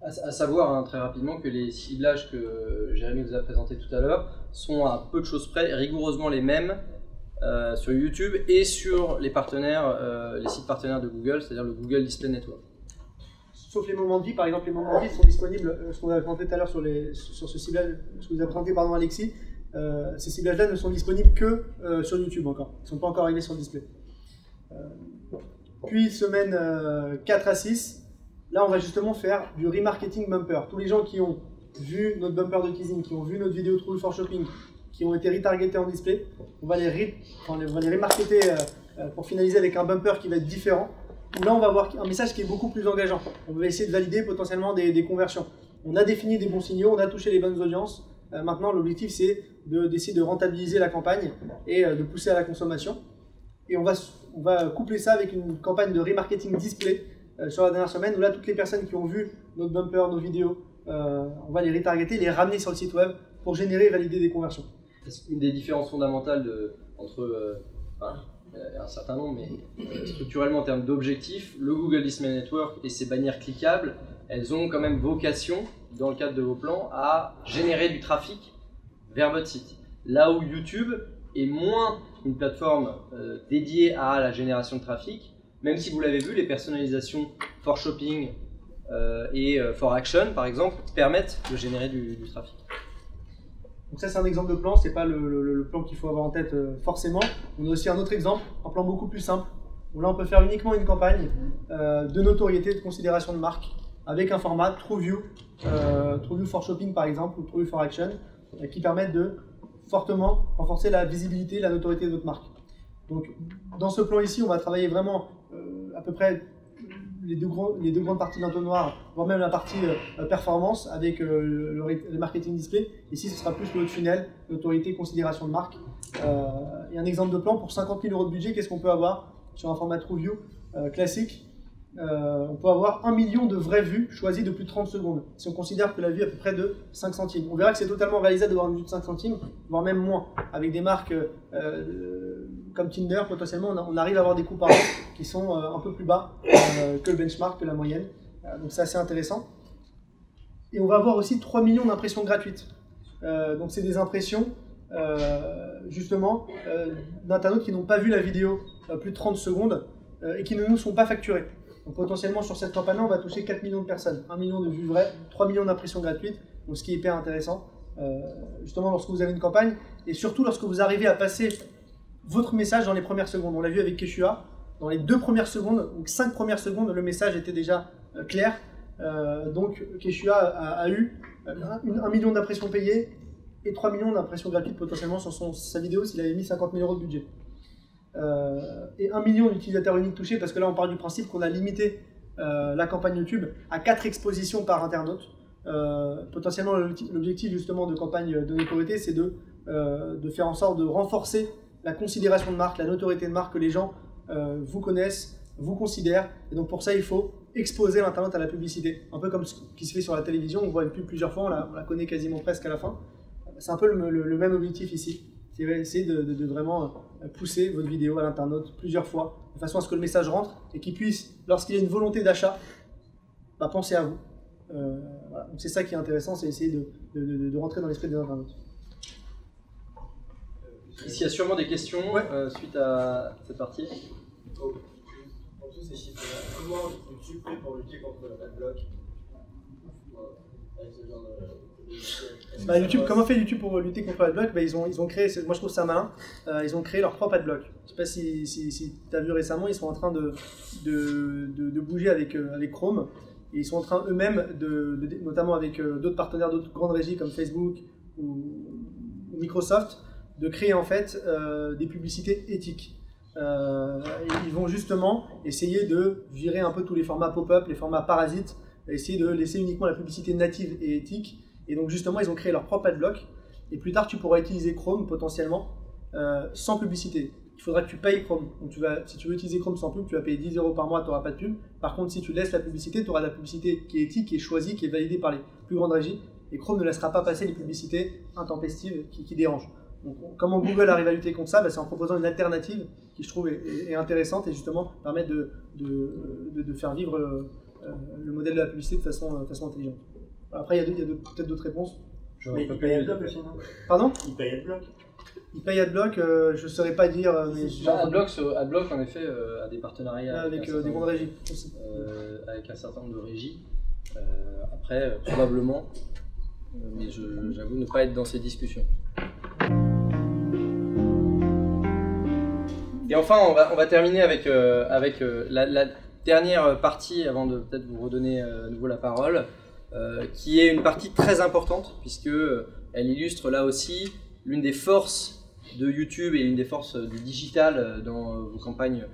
À savoir très rapidement que les ciblages que Jérémy vous a présentés tout à l'heure sont à peu de choses près rigoureusement les mêmes sur YouTube et sur les partenaires, les sites partenaires de Google, c'est-à-dire le Google Display Network. Sauf les moments de vie, par exemple, les moments de vie sont disponibles, ce qu'on avait présenté tout à l'heure sur ce ciblage, ce que vous avez présenté, Alexis, ces ciblages-là ne sont disponibles que sur YouTube encore, ils ne sont pas encore arrivés sur le display. Puis semaine 4 à 6, là on va justement faire du remarketing bumper. Tous les gens qui ont vu notre bumper de teasing, qui ont vu notre vidéo TrueView for Shopping, qui ont été retargetés en display, on va les remarketer pour finaliser avec un bumper qui va être différent. Là, on va avoir un message qui est beaucoup plus engageant. On va essayer de valider potentiellement des conversions. On a défini des bons signaux, on a touché les bonnes audiences. Maintenant, l'objectif, c'est d'essayer de rentabiliser la campagne et de pousser à la consommation. Et on va coupler ça avec une campagne de remarketing display sur la dernière semaine, où là, toutes les personnes qui ont vu notre bumper, nos vidéos, on va les retargeter, les ramener sur le site web pour générer et valider des conversions. Une des différences fondamentales entre un certain nombre, mais structurellement en termes d'objectifs, le Google Display Network et ses bannières cliquables, elles ont quand même vocation, dans le cadre de vos plans, à générer du trafic vers votre site. Là où YouTube est moins une plateforme dédiée à la génération de trafic, même si vous l'avez vu, les personnalisations for shopping et For Action, par exemple, permettent de générer du trafic. Donc ça, c'est un exemple de plan, c'est pas le plan qu'il faut avoir en tête forcément. On a aussi un autre exemple, un plan beaucoup plus simple, où là on peut faire uniquement une campagne de notoriété, de considération de marque, avec un format TrueView, TrueView for Shopping par exemple, ou TrueView for Action, qui permettent de fortement renforcer la visibilité, la notoriété de votre marque. Donc dans ce plan ici, on va travailler vraiment à peu près les deux grandes parties de l'entonnoir, voire même la partie performance avec le marketing display. Ici, ce sera plus le haut de funnel, notoriété, considération de marque. Et un exemple de plan, pour 50 000 € de budget, qu'est-ce qu'on peut avoir sur un format TrueView classique? On peut avoir 1 million de vraies vues choisies de plus de 30 secondes, si on considère que la vue est à peu près de 5 centimes. On verra que c'est totalement réalisable d'avoir une vue de 5 centimes, voire même moins. Avec des marques comme Tinder, potentiellement, on arrive à avoir des coûts par an qui sont un peu plus bas que le benchmark, que la moyenne. Donc c'est assez intéressant. Et on va avoir aussi 3 millions d'impressions gratuites. Donc c'est des impressions, justement, d'internautes qui n'ont pas vu la vidéo plus de 30 secondes et qui ne nous sont pas facturés. Donc potentiellement sur cette campagne-là, on va toucher 4 millions de personnes, 1 million de vues vraies, 3 millions d'impressions gratuites, donc ce qui est hyper intéressant, justement lorsque vous avez une campagne, et surtout lorsque vous arrivez à passer votre message dans les premières secondes. On l'a vu avec Quechua, dans les 2 premières secondes, donc 5 premières secondes, le message était déjà clair, donc Quechua a eu 1 million d'impressions payées et 3 millions d'impressions gratuites potentiellement sur sa vidéo s'il avait mis 50 000 € de budget. Et 1 million d'utilisateurs uniques touchés, parce que là on part du principe qu'on a limité la campagne YouTube à 4 expositions par internaute. Potentiellement l'objectif justement de campagne de notoriété, c'est de faire en sorte de renforcer la considération de marque, la notoriété de marque, que les gens vous connaissent, vous considèrent, et donc pour ça il faut exposer l'internaute à la publicité. Un peu comme ce qui se fait sur la télévision, on voit une pub plusieurs fois, on la connaît quasiment presque à la fin. C'est un peu le même objectif ici. C'est essayer de vraiment pousser votre vidéo à l'internaute plusieurs fois, de façon à ce que le message rentre et qu'il puisse, lorsqu'il y a une volonté d'achat, penser à vous. Voilà. Donc c'est ça qui est intéressant, c'est essayer de rentrer dans l'esprit des internautes. Ici, il y a sûrement des questions suite à cette partie. Pour tous ces chiffres-là, comment YouTube fait pour lutter contre l'adblock avec ce genre de... YouTube, comment fait YouTube pour lutter contre l'adblock? Ils ont créé, moi je trouve ça malin, ils ont créé leur propre adblock. Je ne sais pas si tu as vu récemment, ils sont en train de bouger avec Chrome. Et ils sont en train eux-mêmes, notamment avec d'autres partenaires, d'autres grandes régies comme Facebook ou Microsoft, de créer en fait des publicités éthiques. Ils vont justement essayer de virer un peu tous les formats pop-up, les formats parasites, essayer de laisser uniquement la publicité native et éthique. Et donc justement, ils ont créé leur propre adblock. Et plus tard, tu pourras utiliser Chrome potentiellement sans publicité. Il faudra que tu payes Chrome. Donc si tu veux utiliser Chrome sans pub, tu vas payer 10 € par mois, tu n'auras pas de pub. Par contre, si tu laisses la publicité, tu auras de la publicité qui est éthique, qui est choisie, qui est validée par les plus grandes régies. Et Chrome ne laissera pas passer les publicités intempestives qui dérangent. Donc, comment Google arrive à lutter contre ça? C'est en proposant une alternative qui, je trouve, est intéressante et justement permet de faire vivre le modèle de la publicité de façon intelligente. Après, il y a peut-être d'autres réponses. Mais il paye Adblock aussi, non? Pardon? Il paye Adblock. Il paye Adblock, je ne saurais pas dire. Mais Adblock, en effet, a des partenariats avec des grandes régies. Avec un certain nombre de régies. Après, probablement, mais j'avoue ne pas être dans ces discussions. Et enfin, on va terminer avec la dernière partie, avant de peut-être vous redonner à nouveau la parole, qui est une partie très importante, puisque elle illustre là aussi l'une des forces de YouTube et l'une des forces du digital dans vos campagnes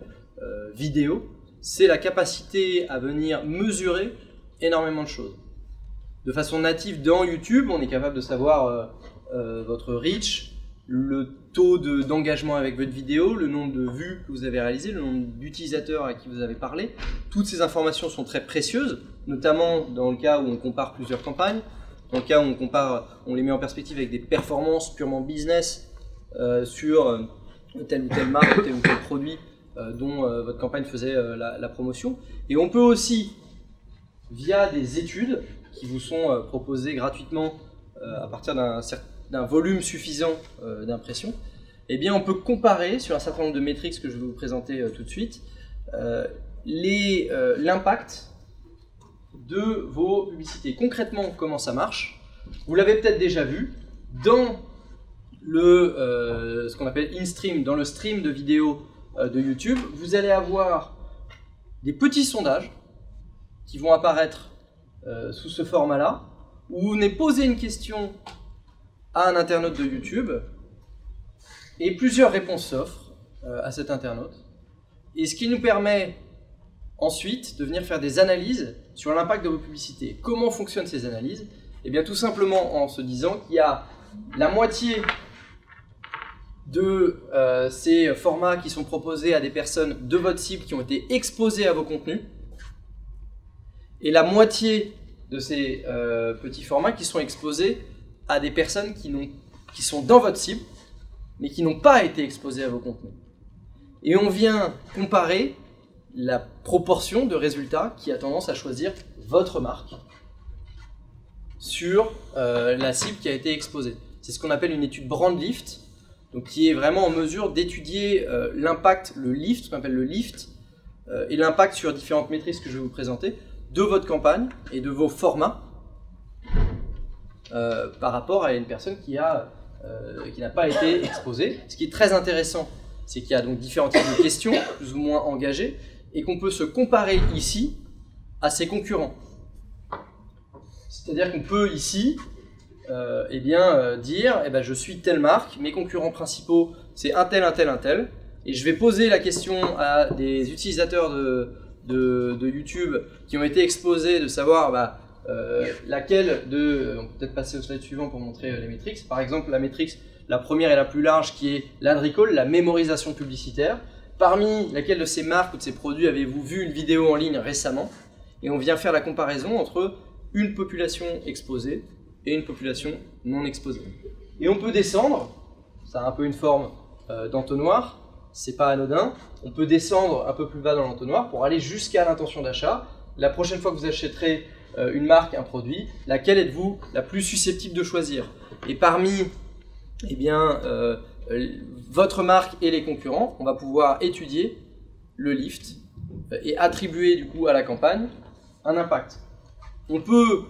vidéo, c'est la capacité à venir mesurer énormément de choses. De façon native dans YouTube, on est capable de savoir votre reach, le taux d'engagement avec votre vidéo, le nombre de vues que vous avez réalisé, le nombre d'utilisateurs à qui vous avez parlé. Toutes ces informations sont très précieuses, notamment dans le cas où on compare plusieurs campagnes, dans le cas où on les met en perspective avec des performances purement business sur telle ou telle marque, tel ou tel produit dont votre campagne faisait la promotion. Et on peut aussi, via des études qui vous sont proposées gratuitement à partir d'un volume suffisant d'impressions, eh bien on peut comparer sur un certain nombre de métriques que je vais vous présenter tout de suite l'impact de vos publicités. Concrètement, comment ça marche? Vous l'avez peut-être déjà vu, dans ce qu'on appelle in-stream, dans le stream de vidéos de YouTube, vous allez avoir des petits sondages qui vont apparaître sous ce format-là, où vous venez poser une question à un internaute de YouTube, et plusieurs réponses s'offrent à cet internaute, et ce qui nous permet ensuite de venir faire des analyses sur l'impact de vos publicités. Comment fonctionnent ces analyses? Eh bien tout simplement en se disant qu'il y a la moitié de ces formats qui sont proposés à des personnes de votre cible qui ont été exposées à vos contenus, et la moitié de ces petits formats qui sont exposés à des personnes qui sont dans votre cible, mais qui n'ont pas été exposées à vos contenus. Et on vient comparer la proportion de résultats qui a tendance à choisir votre marque sur la cible qui a été exposée. C'est ce qu'on appelle une étude brand lift, donc qui est vraiment en mesure d'étudier l'impact, le lift, ce qu'on appelle le lift, et l'impact sur différentes métriques que je vais vous présenter, de votre campagne et de vos formats par rapport à une personne qui n'a pas été exposée. Ce qui est très intéressant, c'est qu'il y a donc différents types de questions, plus ou moins engagées, et qu'on peut se comparer ici à ses concurrents. C'est-à-dire qu'on peut ici dire je suis telle marque, mes concurrents principaux c'est un tel, et je vais poser la question à des utilisateurs de YouTube qui ont été exposés de savoir laquelle de... On peut peut-être passer au slide suivant pour montrer les métriques. Par exemple, la métrique, la première et la plus large qui est l'ad recall, la mémorisation publicitaire. Parmi laquelle de ces marques ou de ces produits avez-vous vu une vidéo en ligne récemment? Et on vient faire la comparaison entre une population exposée et une population non exposée. Et on peut descendre, ça a un peu une forme d'entonnoir, c'est pas anodin, on peut descendre un peu plus bas dans l'entonnoir pour aller jusqu'à l'intention d'achat. La prochaine fois que vous achèterez une marque, un produit, laquelle êtes-vous la plus susceptible de choisir? Et parmi votre marque et les concurrents, on va pouvoir étudier le lift et attribuer du coup à la campagne un impact. On peut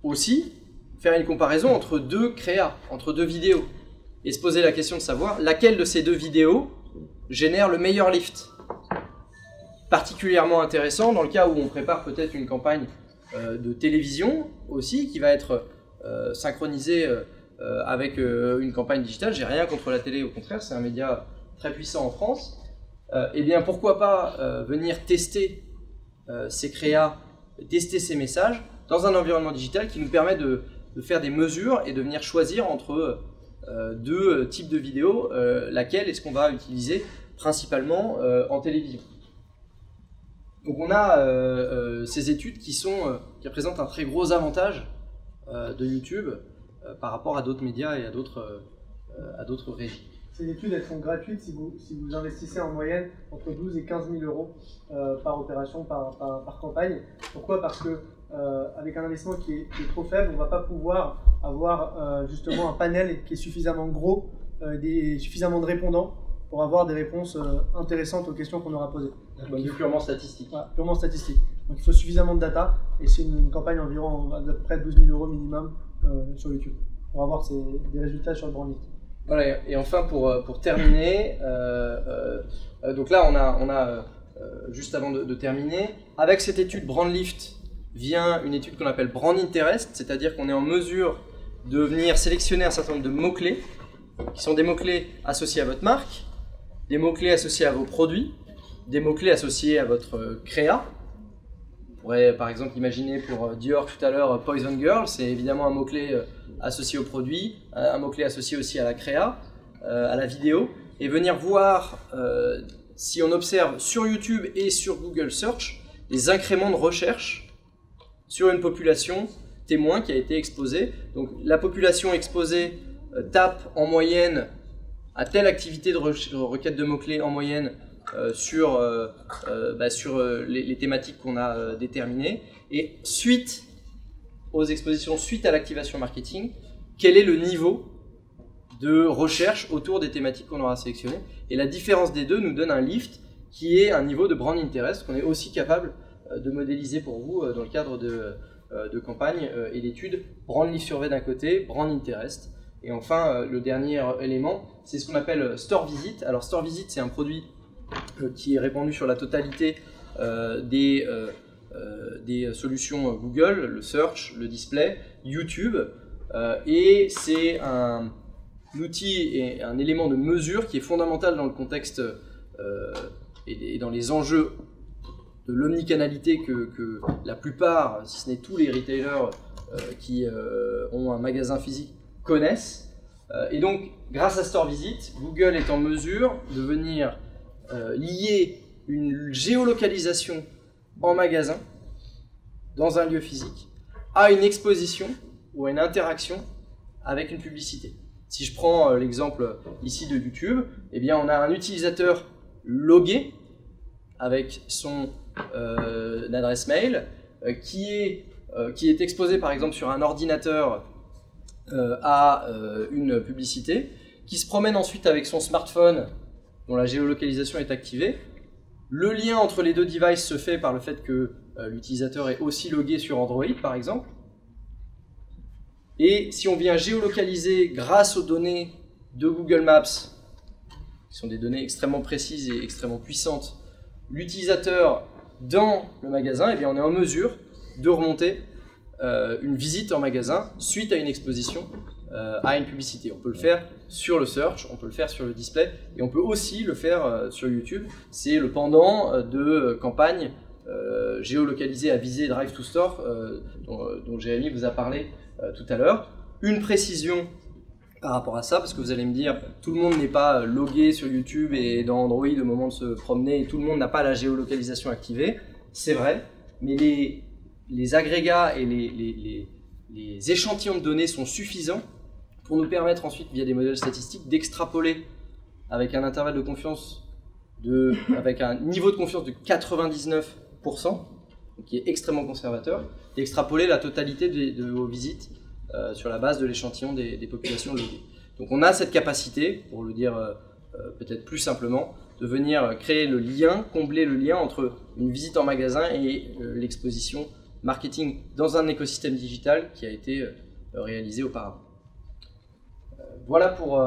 aussi faire une comparaison entre deux créas, entre deux vidéos, et se poser la question de savoir laquelle de ces deux vidéos génère le meilleur lift. Particulièrement intéressant dans le cas où on prépare peut-être une campagne de télévision aussi, qui va être synchronisée avec une campagne digitale. J'ai rien contre la télé, au contraire, c'est un média très puissant en France. Eh bien, pourquoi pas venir tester ces créas, tester ces messages dans un environnement digital qui nous permet de faire des mesures et de venir choisir entre deux types de vidéos, laquelle est-ce qu'on va utiliser principalement en télévision. Donc on a ces études qui représentent un très gros avantage de YouTube par rapport à d'autres médias et à d'autres régies. Ces études, elles sont gratuites si vous investissez en moyenne entre 12 et 15 000 euros par opération, par campagne. Pourquoi? Parce que avec un investissement qui est trop faible, on ne va pas pouvoir avoir justement un panel qui est suffisamment gros, suffisamment de répondants pour avoir des réponses intéressantes aux questions qu'on aura posées. Donc purement statistique. Voilà, purement statistique. Donc il faut suffisamment de data, et c'est une campagne environ à peu près 12 000 euros minimum sur YouTube pour avoir des résultats sur le brand lift. Voilà, et enfin pour terminer, donc là on a juste avant de terminer, avec cette étude brand lift vient une étude qu'on appelle brand interest, c'est-à-dire qu'on est en mesure de venir sélectionner un certain nombre de mots-clés qui sont des mots-clés associés à votre marque, des mots-clés associés à vos produits, des mots-clés associés à votre créa. On pourrait par exemple imaginer pour Dior tout à l'heure Poison Girl, c'est évidemment un mot-clé associé au produit, un mot-clé associé aussi à la créa, à la vidéo, et venir voir si on observe sur YouTube et sur Google Search les incréments de recherche sur une population témoin qui a été exposée. Donc la population exposée tape en moyenne à telle activité de requête de mots-clés en moyenne sur les thématiques qu'on a déterminées, et suite aux expositions, suite à l'activation marketing, quel est le niveau de recherche autour des thématiques qu'on aura sélectionnées. Et la différence des deux nous donne un lift qui est un niveau de brand interest qu'on est aussi capable de modéliser pour vous dans le cadre de campagne et d'études Brand Live Survey d'un côté, Brand Interest. Et enfin, le dernier élément, c'est ce qu'on appelle Store Visit. Alors Store Visit, c'est un produit qui est répandu sur la totalité des solutions Google, le search, le display, YouTube, et c'est un outil et un élément de mesure qui est fondamental dans le contexte et dans les enjeux de l'omnicanalité que la plupart, si ce n'est tous les retailers qui ont un magasin physique connaissent. Et donc, grâce à Store Visit, Google est en mesure de venir lier une géolocalisation en magasin, dans un lieu physique, à une exposition ou à une interaction avec une publicité. Si je prends l'exemple ici de YouTube, eh bien on a un utilisateur logué avec son adresse mail qui est exposé par exemple sur un ordinateur à une publicité, qui se promène ensuite avec son smartphone dont la géolocalisation est activée. Le lien entre les deux devices se fait par le fait que l'utilisateur est aussi logué sur Android par exemple. Et si on vient géolocaliser grâce aux données de Google Maps, qui sont des données extrêmement précises et extrêmement puissantes, l'utilisateur dans le magasin, eh bien on est en mesure de remonter une visite en magasin suite à une exposition à une publicité. On peut le faire sur le search, on peut le faire sur le display, et on peut aussi le faire sur YouTube. C'est le pendant de campagnes géolocalisées à visée Drive to Store dont Jérémy vous a parlé tout à l'heure. Une précision par rapport à ça, parce que vous allez me dire, tout le monde n'est pas logué sur YouTube et dans Android au moment de se promener, et tout le monde n'a pas la géolocalisation activée. C'est vrai, mais les agrégats et les échantillons de données sont suffisants pour nous permettre ensuite, via des modèles statistiques, d'extrapoler avec un intervalle de confiance, avec un niveau de confiance de 99%, qui est extrêmement conservateur, d'extrapoler la totalité de vos visites sur la base de l'échantillon des populations loguées. Donc on a cette capacité, pour le dire peut-être plus simplement, de venir créer le lien, combler le lien entre une visite en magasin et l'exposition marketing dans un écosystème digital qui a été réalisé auparavant. Voilà pour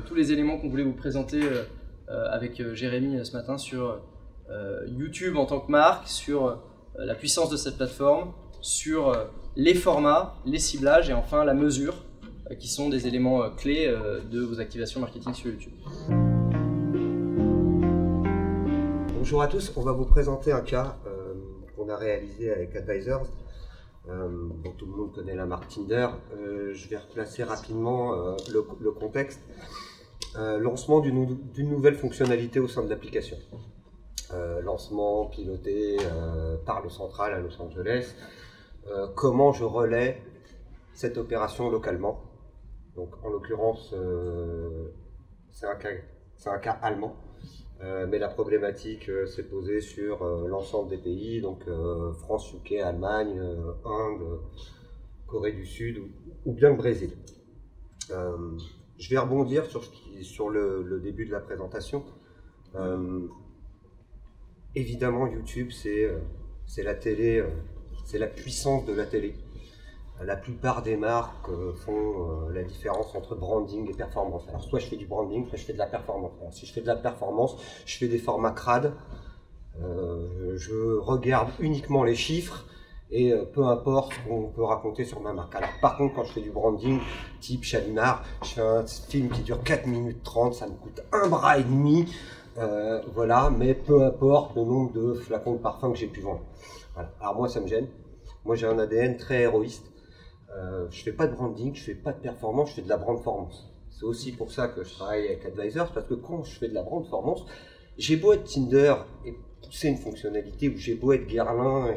tous les éléments qu'on voulait vous présenter avec Jérémy ce matin sur YouTube en tant que marque, sur la puissance de cette plateforme, sur les formats, les ciblages et enfin la mesure qui sont des éléments clés de vos activations marketing sur YouTube. Bonjour à tous, on va vous présenter un cas qu'on a réalisé avec Advisors. Bon, tout le monde connaît la marque Tinder. Je vais replacer rapidement le contexte. Lancement d'une nouvelle fonctionnalité au sein de l'application. Lancement piloté par le central à Los Angeles. Comment je relais cette opération localement. Donc, en l'occurrence, c'est un cas allemand. Mais la problématique s'est posée sur l'ensemble des pays, donc France, UK, Allemagne, Inde, Corée du Sud ou bien le Brésil. Je vais rebondir sur le début de la présentation. Évidemment, YouTube, c'est la télé, c'est la puissance de la télé. La plupart des marques font la différence entre branding et performance. Alors soit je fais du branding, soit je fais de la performance. Alors, si je fais de la performance, je fais des formats crades, je regarde uniquement les chiffres et peu importe ce qu'on peut raconter sur ma marque. Alors par contre, quand je fais du branding type Chalimard, je fais un film qui dure 4 minutes 30, ça me coûte un bras et demi, voilà, mais peu importe le nombre de flacons de parfum que j'ai pu vendre. Voilà. Alors moi ça me gêne, moi j'ai un ADN très héroïste. Je fais pas de branding, je fais pas de performance, je fais de la brandformance. C'est aussi pour ça que je travaille avec Advisors, parce que quand je fais de la brandformance, j'ai beau être Tinder et pousser une fonctionnalité, ou j'ai beau être Guerlain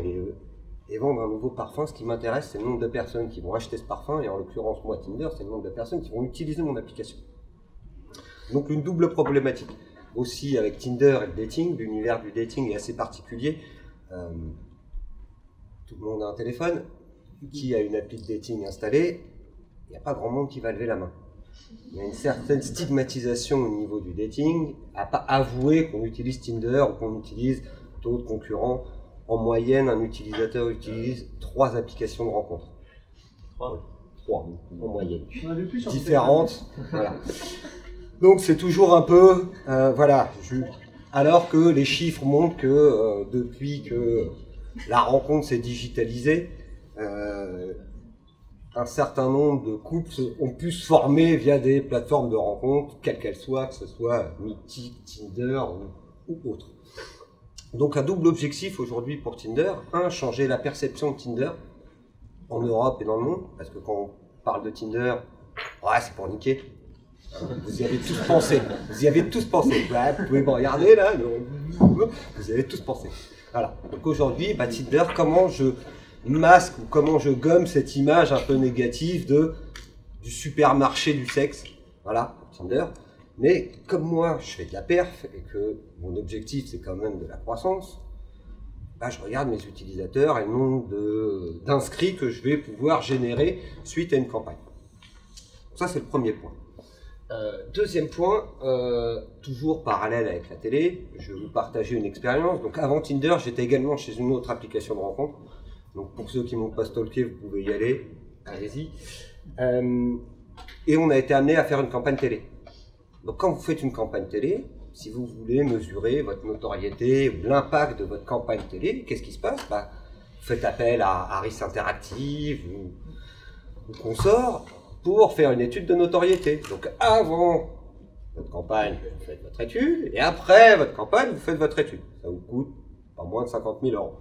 et vendre un nouveau parfum, ce qui m'intéresse, c'est le nombre de personnes qui vont acheter ce parfum, et en l'occurrence moi Tinder, c'est le nombre de personnes qui vont utiliser mon application. Donc une double problématique. Aussi avec Tinder et le dating, l'univers du dating est assez particulier. Tout le monde a un téléphone. Qui a une appli de dating installée, il n'y a pas grand monde qui va lever la main. Il y a une certaine stigmatisation au niveau du dating, à pas avouer qu'on utilise Tinder ou qu'on utilise d'autres concurrents en moyenne, un utilisateur utilise 3 applications de rencontre. 3 en moyenne. Différentes. Voilà. Donc c'est toujours un peu, voilà. Alors que les chiffres montrent que depuis que la rencontre s'est digitalisée, un certain nombre de couples ont pu se former via des plateformes de rencontres, quelles qu'elles soient, que ce soit Mythic, Tinder ou autre. Donc un double objectif aujourd'hui pour Tinder. Un, changer la perception de Tinder en Europe et dans le monde, parce que quand on parle de Tinder, ouais, c'est pour niquer. Vous y avez tous pensé. Vous y avez tous pensé. Ouais, vous pouvez me regarder là. Vous y avez tous pensé. Voilà. Donc aujourd'hui, Tinder, comment je masque ou comment je gomme cette image un peu négative du supermarché du sexe. Voilà, Tinder. Mais comme moi, je fais de la perf et que mon objectif, c'est quand même de la croissance, je regarde mes utilisateurs et le nombre d'inscrits que je vais pouvoir générer suite à une campagne. Ça, c'est le premier point. Deuxième point, toujours parallèle avec la télé, je vais vous partager une expérience. Donc avant Tinder, j'étais également chez une autre application de rencontre. Donc pour ceux qui ne m'ont pas stalké, vous pouvez y aller, allez-y. Et on a été amené à faire une campagne télé. Donc quand vous faites une campagne télé, si vous voulez mesurer votre notoriété ou l'impact de votre campagne télé, qu'est-ce qui se passe? Vous faites appel à Harris Interactive ou consorts pour faire une étude de notoriété. Donc avant votre campagne, vous faites votre étude, et après votre campagne, vous faites votre étude. Ça vous coûte pas moins de 50 000 €.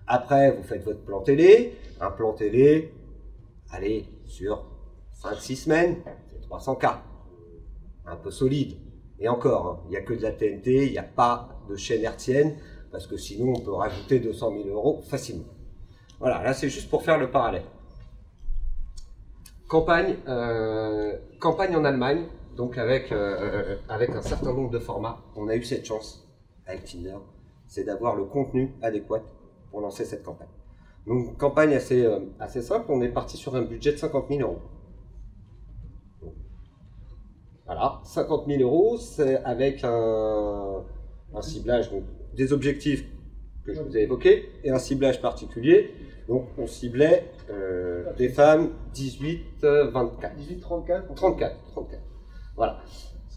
Après, vous faites votre plan télé. Un plan télé, allez, sur 5-6 semaines, c'est 300 000 €. Un peu solide. Et encore, il n'y a que de la TNT, il n'y a pas de chaîne hertzienne, parce que sinon on peut rajouter 200 000 € facilement. Voilà, là c'est juste pour faire le parallèle. Campagne en Allemagne, donc avec un certain nombre de formats. On a eu cette chance avec Tinder, c'est d'avoir le contenu adéquat pour lancer cette campagne. Donc campagne assez simple, on est parti sur un budget de 50 000 €. Voilà, 50 000 €, c'est avec un ciblage, donc des objectifs que je vous ai évoqués, et un ciblage particulier. Donc on ciblait des femmes 18-24. 18-34. 34. Voilà.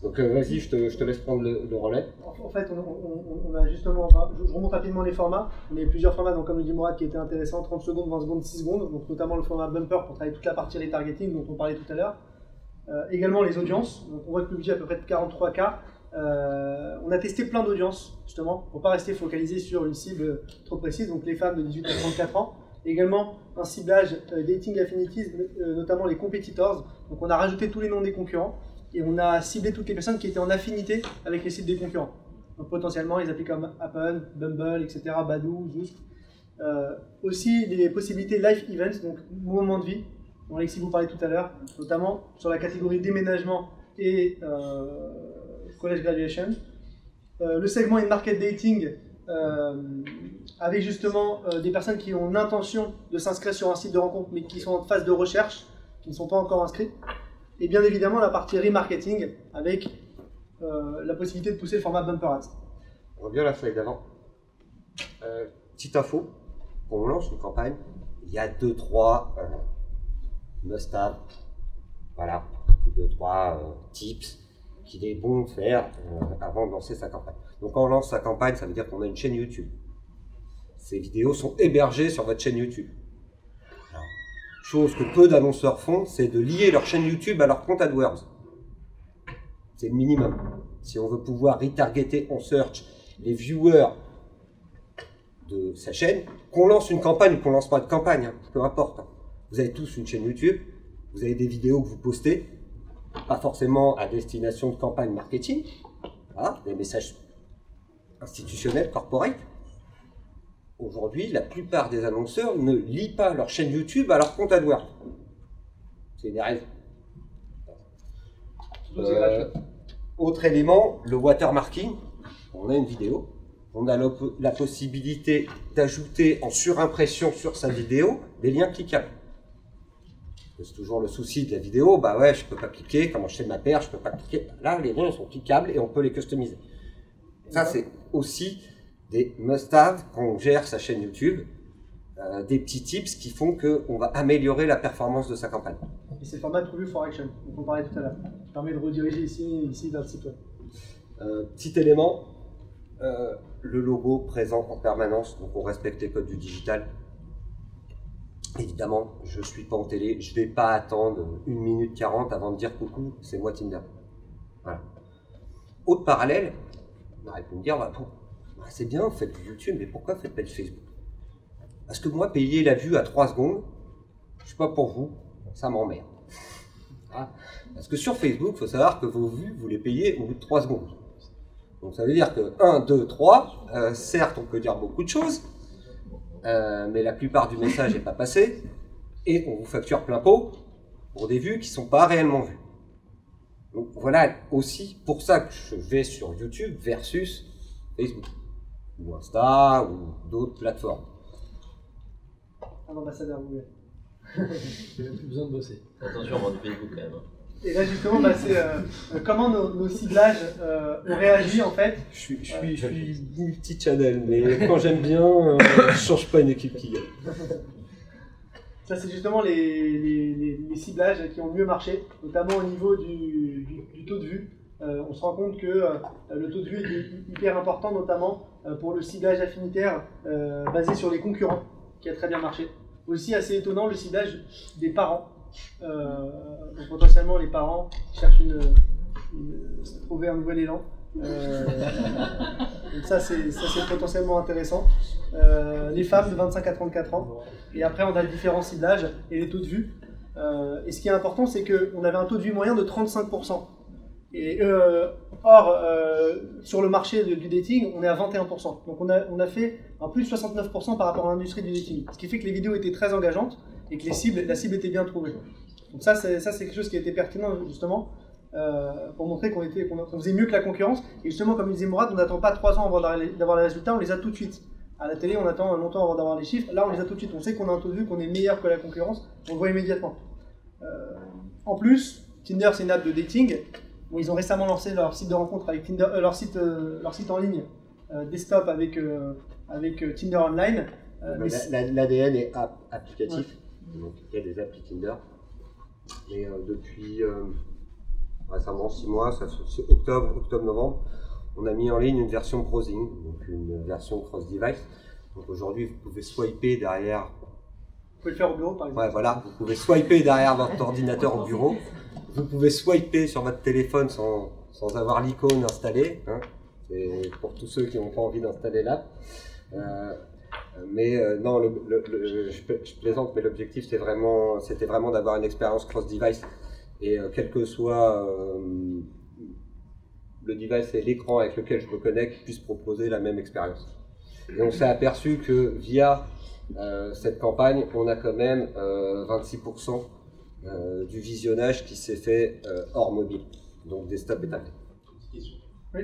Donc vas-y, je te laisse prendre le relais. En fait, on a justement, je remonte rapidement les formats. On a eu plusieurs formats, donc comme le dit Mourad, qui étaient intéressants, 30 secondes, 20 secondes, 6 secondes, donc notamment le format bumper pour travailler toute la partie retargeting dont on parlait tout à l'heure. Également les audiences, donc on voit que le budget est à peu près de 43 000 €. On a testé plein d'audiences, justement, pour ne pas rester focalisé sur une cible trop précise, donc les femmes de 18 à 34 ans. Également un ciblage dating affinities, notamment les competitors. Donc on a rajouté tous les noms des concurrents et on a ciblé toutes les personnes qui étaient en affinité avec les sites des concurrents. Donc potentiellement les applis comme Apple, Bumble, etc., Badoo, Zoosk. Aussi des possibilités live events, donc moments de vie, dont Alexis vous parlait tout à l'heure, notamment sur la catégorie déménagement et college graduation. Le segment in-market dating, avec justement des personnes qui ont l'intention de s'inscrire sur un site de rencontre mais qui sont en phase de recherche, qui ne sont pas encore inscrits. Et bien évidemment la partie remarketing avec la possibilité de pousser le format bumper ads. On revient à la slide d'avant. Petite info, quand on lance une campagne, il y a 2-3 must-have, voilà, 2-3 tips qu'il est bon de faire avant de lancer sa campagne. Donc quand on lance sa campagne, ça veut dire qu'on a une chaîne YouTube. Ces vidéos sont hébergées sur votre chaîne YouTube. Alors, chose que peu d'annonceurs font, c'est de lier leur chaîne YouTube à leur compte AdWords. C'est le minimum. Si on veut pouvoir retargeter en search les viewers de sa chaîne, qu'on lance une campagne ou qu'on lance pas de campagne, peu importe. Vous avez tous une chaîne YouTube, vous avez des vidéos que vous postez, pas forcément à destination de campagne marketing, voilà, des messages institutionnels, corporate. Aujourd'hui, la plupart des annonceurs ne lient pas leur chaîne YouTube à leur compte AdWords. C'est des raisons. Autre élément, le watermarking. On a une vidéo, on a la possibilité d'ajouter en surimpression sur sa vidéo des liens cliquables. C'est toujours le souci de la vidéo, bah ouais, je peux pas cliquer, comment je fais ma paire, je peux pas cliquer. Là, les liens sont cliquables et on peut les customiser. Ça, c'est aussi des must-have quand on gère sa chaîne YouTube, des petits tips qui font qu'on va améliorer la performance de sa campagne. Et c'est le format de Preview for Action, dont on parlait tout à l'heure, qui permet de rediriger ici vers le site web. Petit élément, le logo présent en permanence, donc on respecte les codes du digital. Évidemment, je ne suis pas en télé, je ne vais pas attendre 1 minute 40 avant de dire coucou, c'est moi Tinder. Voilà. Autre parallèle, on aurait pu me dire, c'est bien, vous faites du YouTube, mais pourquoi vous ne faites pas du Facebook? Parce que moi, payer la vue à 3 secondes, je ne sais pas pour vous, ça m'emmerde. Ah. Parce que sur Facebook, il faut savoir que vos vues, vous les payez au bout de 3 secondes. Donc ça veut dire que 1, 2, 3, certes, on peut dire beaucoup de choses, mais la plupart du message n'est pas passé, et on vous facture plein pot pour des vues qui ne sont pas réellement vues. Donc voilà aussi pour ça que je vais sur YouTube versus Facebook, ou Insta, ou d'autres plateformes. Un ambassadeur Google. J'ai même plus besoin de bosser. Attention, on vend du Facebook quand même. Et là justement, c'est comment nos ciblages ont réagi en fait. Je suis multi-channel, mais quand j'aime bien, je change pas une équipe qui gagne. Ça c'est justement les ciblages qui ont mieux marché, notamment au niveau du taux de vue. On se rend compte que le taux de vue est hyper important, notamment pour le ciblage affinitaire basé sur les concurrents, qui a très bien marché. Aussi assez étonnant, le ciblage des parents. Donc potentiellement les parents cherchent trouver un nouvel élan. Donc ça c'est potentiellement intéressant. Les femmes de 25 à 34 ans. Et après on a les différents ciblages et les taux de vue. Et ce qui est important, c'est qu'on avait un taux de vue moyen de 35%. Et sur le marché du dating, on est à 21%. Donc on a fait un plus de 69% par rapport à l'industrie du dating. Ce qui fait que les vidéos étaient très engageantes et que la cible était bien trouvée. Donc ça c'est quelque chose qui a été pertinent justement pour montrer qu'on faisait mieux que la concurrence. Et justement, comme disait Mourad, on n'attend pas 3 ans avant d'avoir les résultats, on les a tout de suite. À la télé, on attend longtemps avant d'avoir les chiffres. Là, on les a tout de suite. On sait qu'on a un taux de vue, qu'on est meilleur que la concurrence. On le voit immédiatement. En plus, Tinder, c'est une app de dating. Bon, ils ont récemment lancé leur site de rencontre avec Tinder, leur site en ligne desktop avec Tinder Online. L'ADN est applicatif. Ouais. Donc il y a des applis Tinder. Et depuis récemment 6 mois, c'est octobre-novembre, on a mis en ligne une version browsing, donc une version cross-device. Donc aujourd'hui, vous pouvez swiper derrière. Vous pouvez le faire au bureau par exemple. Ouais, voilà, vous pouvez swiper derrière votre ordinateur au bureau. Vous pouvez swiper sur votre téléphone sans avoir l'icône installée. Hein. C'est pour tous ceux qui n'ont pas envie d'installer l'app. Non, je plaisante, mais l'objectif c'était vraiment d'avoir une expérience cross-device. Et quel que soit le device et l'écran avec lequel je me connecte, puisse proposer la même expérience. Et on s'est aperçu que via cette campagne, on a quand même 26% du visionnage qui s'est fait hors mobile, donc desktop et tablette. Petite question, oui.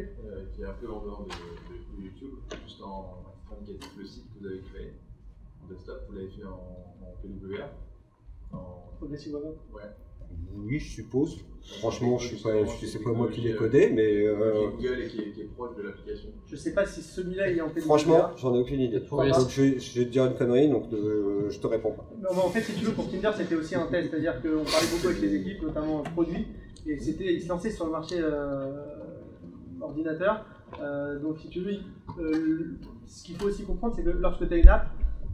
Qui est un peu en dehors de YouTube, juste en indicatif, le site que vous avez créé en desktop, vous l'avez fait en PWA, Progressive Web App. Ouais. Oui, je suppose. Franchement, c'est pas moi qui l'ai codé, mais. Google et qui est proche de l'application. Je sais pas si celui-là il est en PWA. Franchement, j'en ai aucune idée. Donc je vais te dire une connerie, donc je te réponds pas. Non, en fait, si tu veux, pour Tinder, c'était aussi un test, c'est-à-dire qu'on parlait beaucoup avec les équipes, notamment produits, et ils se lançaient sur le marché ordinateur. Donc, si tu veux, ce qu'il faut aussi comprendre, c'est que lorsque tu as une app,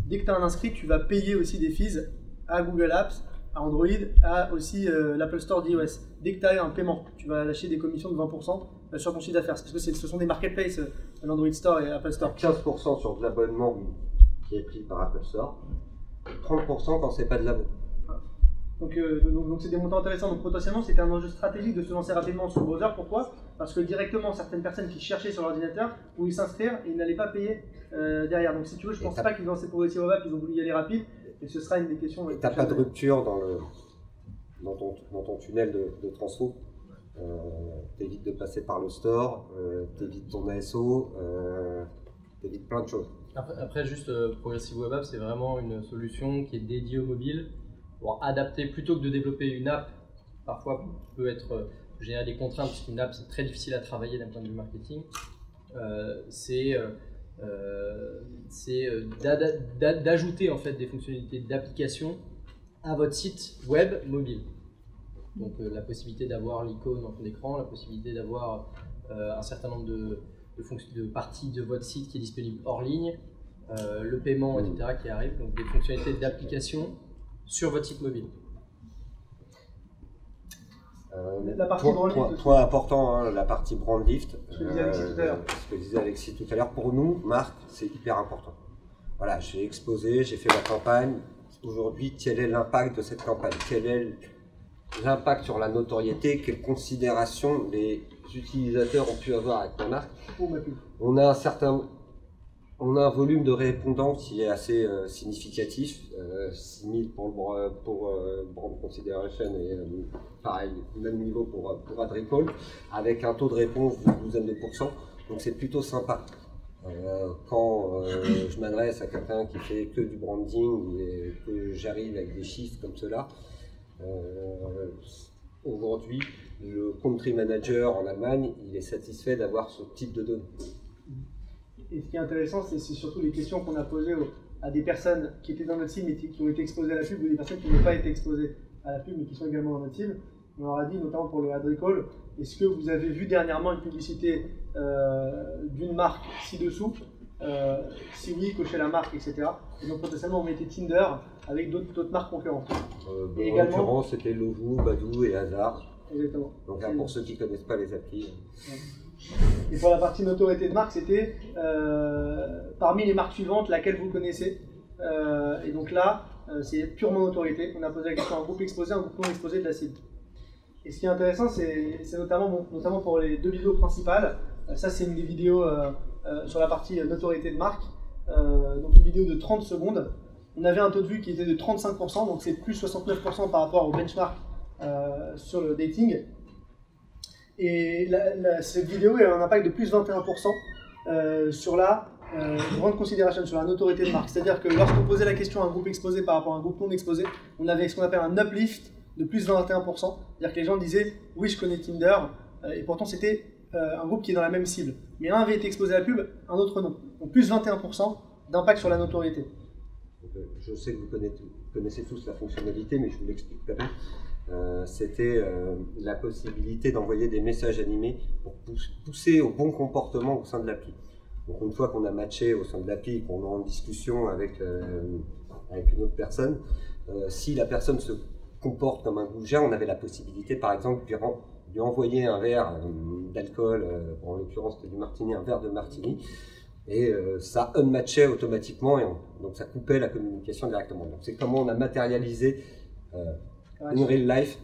dès que tu as un inscrit, tu vas payer aussi des fees à Google Apps, à Android, à aussi l'Apple Store d'iOS. Dès que tu as un paiement, tu vas lâcher des commissions de 20% sur ton chiffre d'affaires. Parce que ce sont des marketplaces, l'Android Store et l'Apple Store. 15% sur de l'abonnement qui est pris par Apple Store, 30% quand c'est pas de l'abo. Donc c'est des montants intéressants. Donc potentiellement, c'était un enjeu stratégique de se lancer rapidement sur le browser. Pourquoi ? Parce que directement, certaines personnes qui cherchaient sur l'ordinateur pouvaient s'inscrire et ils n'allaient pas payer derrière. Donc si tu veux, je pense pas qu'ils ont lancé Progressive Web App, ils ont voulu y aller rapide. Et ce sera une des questions. T'as pas de rupture dans ton tunnel de transfo. T'évites de passer par le store, t'évites ton ASO, t'évites plein de choses. Après juste Progressive Web App, c'est vraiment une solution qui est dédiée au mobile, pour adapter plutôt que de développer une app. Parfois, peut générer des contraintes parce qu'une app c'est très difficile à travailler d'un point de vue marketing. C'est c'est d'ajouter en fait des fonctionnalités d'application à votre site web mobile. Donc la possibilité d'avoir l'icône en fond d'écran, la possibilité d'avoir un certain nombre de parties de votre site qui est disponible hors ligne, le paiement, etc. qui arrive, donc des fonctionnalités d'application sur votre site mobile. Point important, hein, la partie brand lift. Ce que disait Alexis tout à l'heure, pour nous, marque, c'est hyper important. Voilà, j'ai exposé, j'ai fait ma campagne. Aujourd'hui, quel est l'impact de cette campagne? Quel est l'impact sur la notoriété? Quelles considérations les utilisateurs ont pu avoir avec ma marque? On a un volume de répondants qui est assez significatif, 6000 pour Brand Consideration et pareil, même niveau pour AdRecall, avec un taux de réponse d'une douzaine de %, donc c'est plutôt sympa. Quand je m'adresse à quelqu'un qui fait que du branding et que j'arrive avec des chiffres comme cela, aujourd'hui, le country manager en Allemagne, il est satisfait d'avoir ce type de données. Et ce qui est intéressant, c'est surtout les questions qu'on a posées à des personnes qui étaient dans notre cible mais qui ont été exposées à la pub, ou des personnes qui n'ont pas été exposées à la pub mais qui sont également dans notre cible. On leur a dit, notamment pour le AdRecall, est-ce que vous avez vu dernièrement une publicité d'une marque ci-dessous? Si oui, cochez la marque, etc. Et donc potentiellement on mettait Tinder avec d'autres marques concurrentes. En l'occurrence, c'était Lovoo, Badoo et Hasard. Exactement. Donc là, pour ceux qui ne connaissent pas les applis. Et pour la partie notoriété de marque, c'était parmi les marques suivantes, laquelle vous connaissez. Et donc là, c'est purement notoriété. On a posé la question à un groupe exposé, un groupe non exposé de la cible. Et ce qui est intéressant, c'est notamment pour les deux vidéos principales. Ça, c'est une des vidéos sur la partie notoriété de marque. Donc une vidéo de 30 secondes. On avait un taux de vue qui était de 35%, donc c'est plus 69% par rapport au benchmark sur le dating. Et cette vidéo a un impact de plus 21% sur la brand consideration, sur la notoriété de marque. C'est-à-dire que lorsqu'on posait la question à un groupe exposé par rapport à un groupe non exposé, on avait ce qu'on appelle un uplift de plus 21%. C'est-à-dire que les gens disaient « oui, je connais Tinder », et pourtant c'était un groupe qui est dans la même cible. Mais un avait été exposé à la pub, un autre non. Donc plus 21% d'impact sur la notoriété. Je sais que vous connaissez tous la fonctionnalité, mais je vous l'explique quand même. C'était la possibilité d'envoyer des messages animés pour pousser au bon comportement au sein de l'appli. Donc une fois qu'on a matché au sein de l'appli et qu'on est en discussion avec une autre personne, si la personne se comporte comme un goujat, on avait la possibilité par exemple de lui envoyer un verre d'alcool, en l'occurrence c'était du martini, un verre de martini, et ça unmatchait automatiquement, et donc ça coupait la communication directement. Donc c'est comment on a matérialisé in real life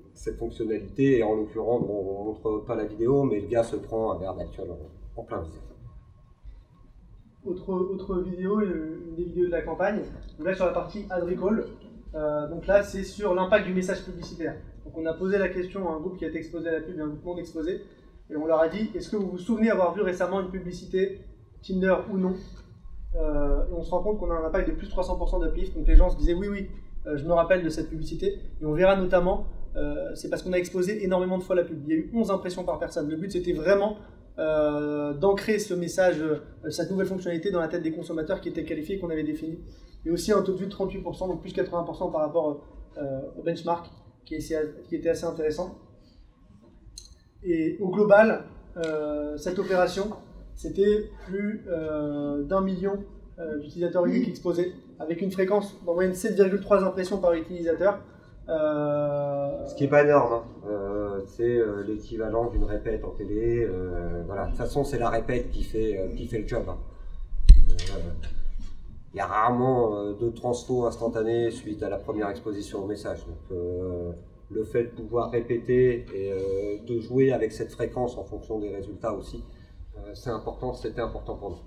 cette fonctionnalité, et en l'occurrence on ne montre pas la vidéo, mais le gars se prend un verre d'alcool en plein visage. Autre vidéo, une des vidéos de la campagne, donc là sur la partie AdRecall, donc là c'est sur l'impact du message publicitaire. Donc on a posé la question à un groupe qui a été exposé à la pub et un groupe non exposé, et on leur a dit, est-ce que vous vous souvenez avoir vu récemment une publicité Tinder ou non? Et on se rend compte qu'on a un impact de plus 300% d'uplift, donc les gens se disaient oui, je me rappelle de cette publicité, et on verra notamment, c'est parce qu'on a exposé énormément de fois la pub, il y a eu 11 impressions par personne. Le but c'était vraiment d'ancrer ce message, cette nouvelle fonctionnalité dans la tête des consommateurs qui étaient qualifiés, qu'on avait défini, et aussi un taux de vue de 38%, donc plus 80% par rapport au benchmark, qui était assez intéressant. Et au global, cette opération, c'était plus d'1 million d'utilisateurs uniques exposés, avec une fréquence d'en moyenne 7,3 impressions par utilisateur. Ce qui n'est pas énorme, hein. C'est l'équivalent d'une répète en télé. Voilà. De toute façon, c'est la répète qui fait le job. Hein. Il y a rarement de transfo instantané suite à la première exposition au message. Donc, le fait de pouvoir répéter et de jouer avec cette fréquence en fonction des résultats aussi, c'est important, c'était important pour nous.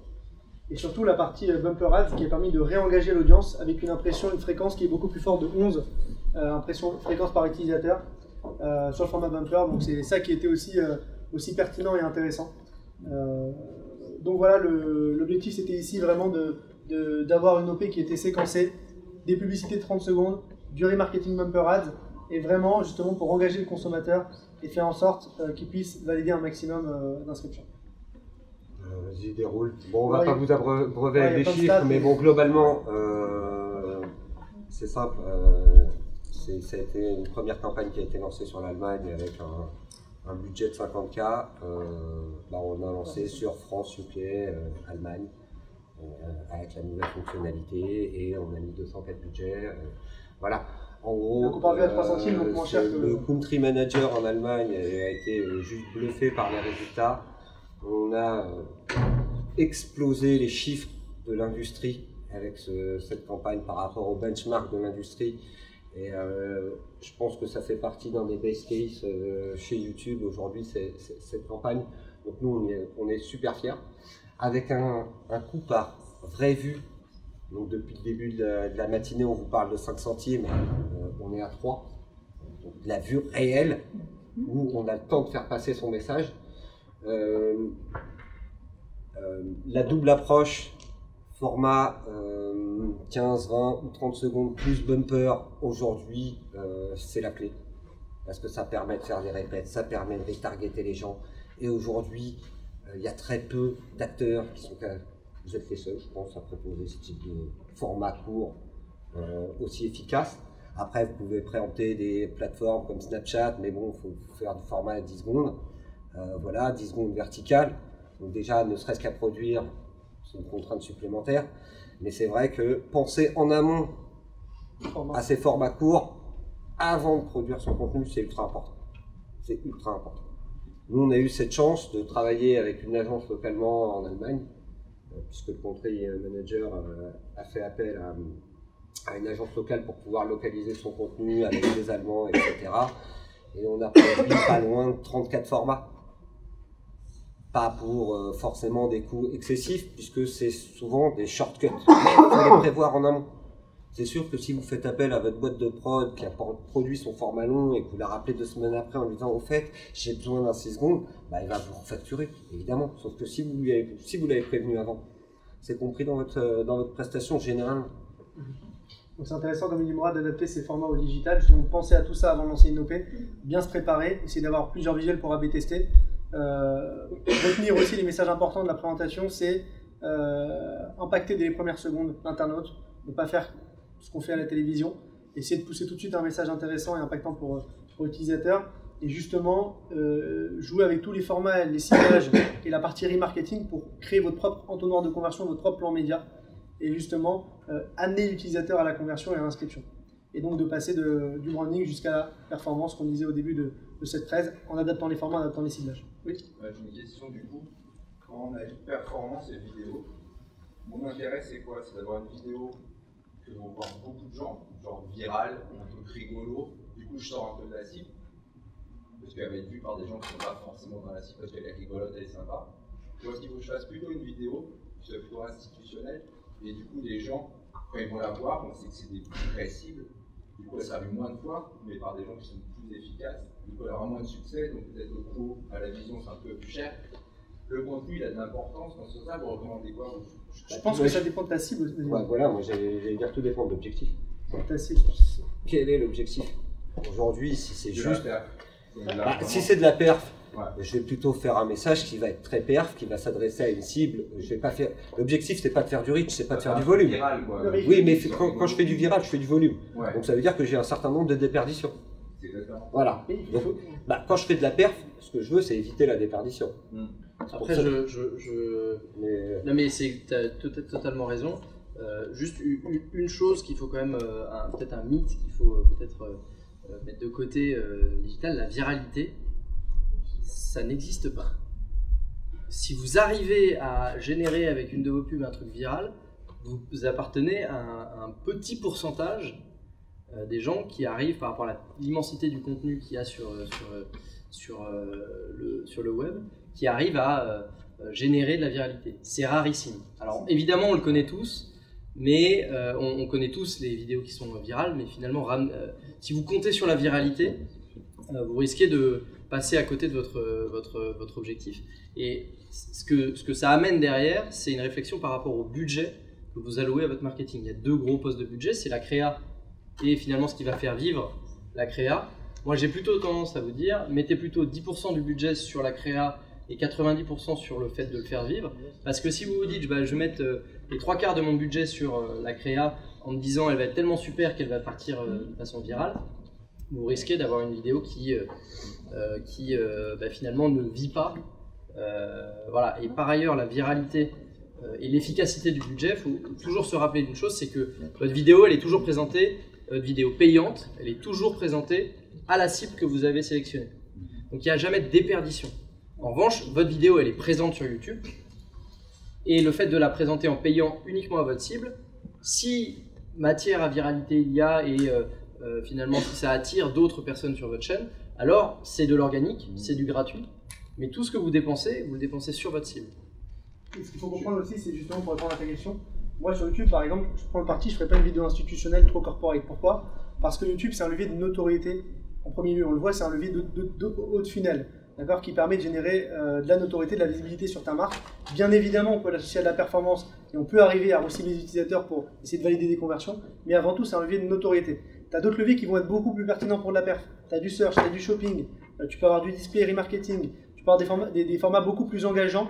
Et surtout la partie Bumper Ads qui a permis de réengager l'audience avec une fréquence qui est beaucoup plus forte de 11 fréquences par utilisateur sur le format Bumper. Donc c'est ça qui était aussi pertinent et intéressant. Donc voilà, l'objectif c'était ici vraiment d'avoir une OP qui était séquencée, des publicités de 30 secondes, du remarketing Bumper Ads, et vraiment justement pour engager le consommateur et faire en sorte qu'il puisse valider un maximum d'inscriptions. Vas-y, déroule. Bon, on va pas vous abreuver avec des chiffres, mais bon, globalement, c'est simple. Ça a été une première campagne qui a été lancée sur l'Allemagne avec un budget de 50K. On a lancé sur France, UK, Allemagne, avec la nouvelle fonctionnalité, et on a mis 204 budgets. Voilà. En gros, donc on parle à 3 centimes, donc moins cher que... Le country manager en Allemagne a été juste bluffé par les résultats. On a explosé les chiffres de l'industrie avec cette campagne par rapport au benchmark de l'industrie. Et je pense que ça fait partie d'un des base cases chez YouTube aujourd'hui, cette campagne. Donc nous, on est super fiers. Avec un coût par vraie vue. Donc depuis le début de la matinée, on vous parle de 5 centimes, on est à 3. Donc de la vue réelle, où on a le temps de faire passer son message. La double approche, format 15, 20 ou 30 secondes plus bumper, aujourd'hui, c'est la clé. Parce que ça permet de faire des répètes, ça permet de retargeter les gens. Et aujourd'hui, il y a très peu d'acteurs qui sont capables. Vous êtes les seuls, je pense, à proposer ce type de format court aussi efficace. Après, vous pouvez préempter des plateformes comme Snapchat, mais bon, il faut faire du format à 10 secondes. Voilà, 10 secondes verticales. Donc déjà, ne serait-ce qu'à produire, c'est une contrainte supplémentaire. Mais c'est vrai que penser en amont à ces formats courts, avant de produire son contenu, c'est ultra important. C'est ultra important. Nous, on a eu cette chance de travailler avec une agence localement en Allemagne, puisque le country manager a fait appel à une agence locale pour pouvoir localiser son contenu avec des Allemands, etc. Et on a produit pas loin de 34 formats. Pas pour forcément des coûts excessifs, puisque c'est souvent des shortcuts. Il faut les prévoir en amont. C'est sûr que si vous faites appel à votre boîte de prod qui a produit son format long et que vous la rappelez 2 semaines après en lui disant au fait j'ai besoin d'un 6 secondes, il va vous refacturer, évidemment. Sauf que si vous l'avez prévenu avant, c'est compris dans votre prestation générale. Donc c'est intéressant, comme il dit Mourad, d'adapter ces formats au digital. Justement, penser à tout ça avant de lancer une OP, bien se préparer, essayer d'avoir plusieurs visuels pour A/B tester. Retenir aussi les messages importants de la présentation, c'est impacter dès les premières secondes l'internaute, ne pas faire ce qu'on fait à la télévision, essayer de pousser tout de suite un message intéressant et impactant pour l'utilisateur, et justement jouer avec tous les formats, les ciblages et la partie remarketing pour créer votre propre entonnoir de conversion, votre propre plan média, et justement amener l'utilisateur à la conversion et à l'inscription. Et donc de passer du branding jusqu'à la performance qu'on disait au début de cette presse, en adaptant les formats, en adaptant les ciblages. Oui. J'ai une question du coup. Quand on a dit performance et vidéo, mon intérêt c'est quoi? C'est d'avoir une vidéo que vont voir beaucoup de gens, genre virale, un truc rigolo. Du coup, je sors un peu de la cible, parce qu'elle va être vue par des gens qui ne sont pas forcément dans la cible, parce qu'elle est rigolote, elle est sympa. Je pense qu'il faut que je fasse plutôt une vidéo qui soit plutôt institutionnelle, et du coup, les gens, quand ils vont la voir, on sait que c'est des vraies cibles. Du coup, elle sera vue moins de fois, mais par des gens qui sont plus efficaces. Du coup, elle aura moins de succès, donc peut-être le coût à la vision, c'est un peu plus cher. Le contenu, il a de l'importance dans ce ça. Vous recommandez quoi? Je pense que ça dépend de ta cible. Ouais, voilà, moi j'allais dire tout dépend de l'objectif. Ta cible. Quel est l'objectif? Aujourd'hui, si c'est juste. Si c'est de la perf, je vais plutôt faire un message qui va être très perf, qui va s'adresser à une cible. Je vais pas faire. L'objectif, c'est pas de faire du reach, c'est pas de faire du volume. Viral, quoi. Oui, mais quand je fais du viral, je fais du volume. Ouais. Donc ça veut dire que j'ai un certain nombre de déperditions. Exactement. Voilà. Donc, quand je fais de la perf, ce que je veux, c'est éviter la déperdition. Après, non mais tu as totalement raison. Juste une chose qu'il faut quand même, peut-être un mythe qu'il faut peut-être mettre de côté digital, la viralité, ça n'existe pas. Si vous arrivez à générer avec une de vos pubs un truc viral, vous appartenez à un petit pourcentage des gens qui arrivent par rapport à l'immensité du contenu qu'il y a sur le web, qui arrivent à générer de la viralité. C'est rarissime. Alors évidemment on le connaît tous, mais on connaît tous les vidéos qui sont virales, mais finalement si vous comptez sur la viralité, vous risquez de passer à côté de votre objectif. Et ce que ça amène derrière, c'est une réflexion par rapport au budget que vous allouez à votre marketing. Il y a 2 gros postes de budget, c'est la créa et finalement ce qui va faire vivre la créa. Moi j'ai plutôt tendance à vous dire, mettez plutôt 10% du budget sur la créa et 90% sur le fait de le faire vivre. Parce que si vous vous dites, bah, je vais mettre les 3/4 de mon budget sur la créa en me disant elle va être tellement super qu'elle va partir de façon virale, vous risquez d'avoir une vidéo qui bah, finalement ne vit pas. Voilà. Et par ailleurs, la viralité et l'efficacité du budget, il faut toujours se rappeler d'une chose, c'est que votre vidéo, elle est toujours présentée, votre vidéo payante, elle est toujours présentée à la cible que vous avez sélectionnée. Donc il n'y a jamais de déperdition. En revanche, votre vidéo, elle est présente sur YouTube, et le fait de la présenter en payant uniquement à votre cible, si matière à viralité il y a, et finalement si ça attire d'autres personnes sur votre chaîne, alors c'est de l'organique, c'est du gratuit, mais tout ce que vous le dépensez sur votre cible. Et ce qu'il faut comprendre aussi, c'est justement pour répondre à ta question, moi sur YouTube par exemple, je prends le parti, je ne ferai pas une vidéo institutionnelle trop corporate. Pourquoi? Parce que YouTube c'est un levier de notoriété. En premier lieu, on le voit, c'est un levier de haut de funnel, d'accord, qui permet de générer de la notoriété, de la visibilité sur ta marque. Bien évidemment, on peut l'associer à de la performance et on peut arriver à recibler les utilisateurs pour essayer de valider des conversions, mais avant tout, c'est un levier de notoriété. Tu as d'autres leviers qui vont être beaucoup plus pertinents pour de la perf. Tu as du search, tu as du shopping, tu peux avoir du display remarketing, tu peux avoir des formats beaucoup plus engageants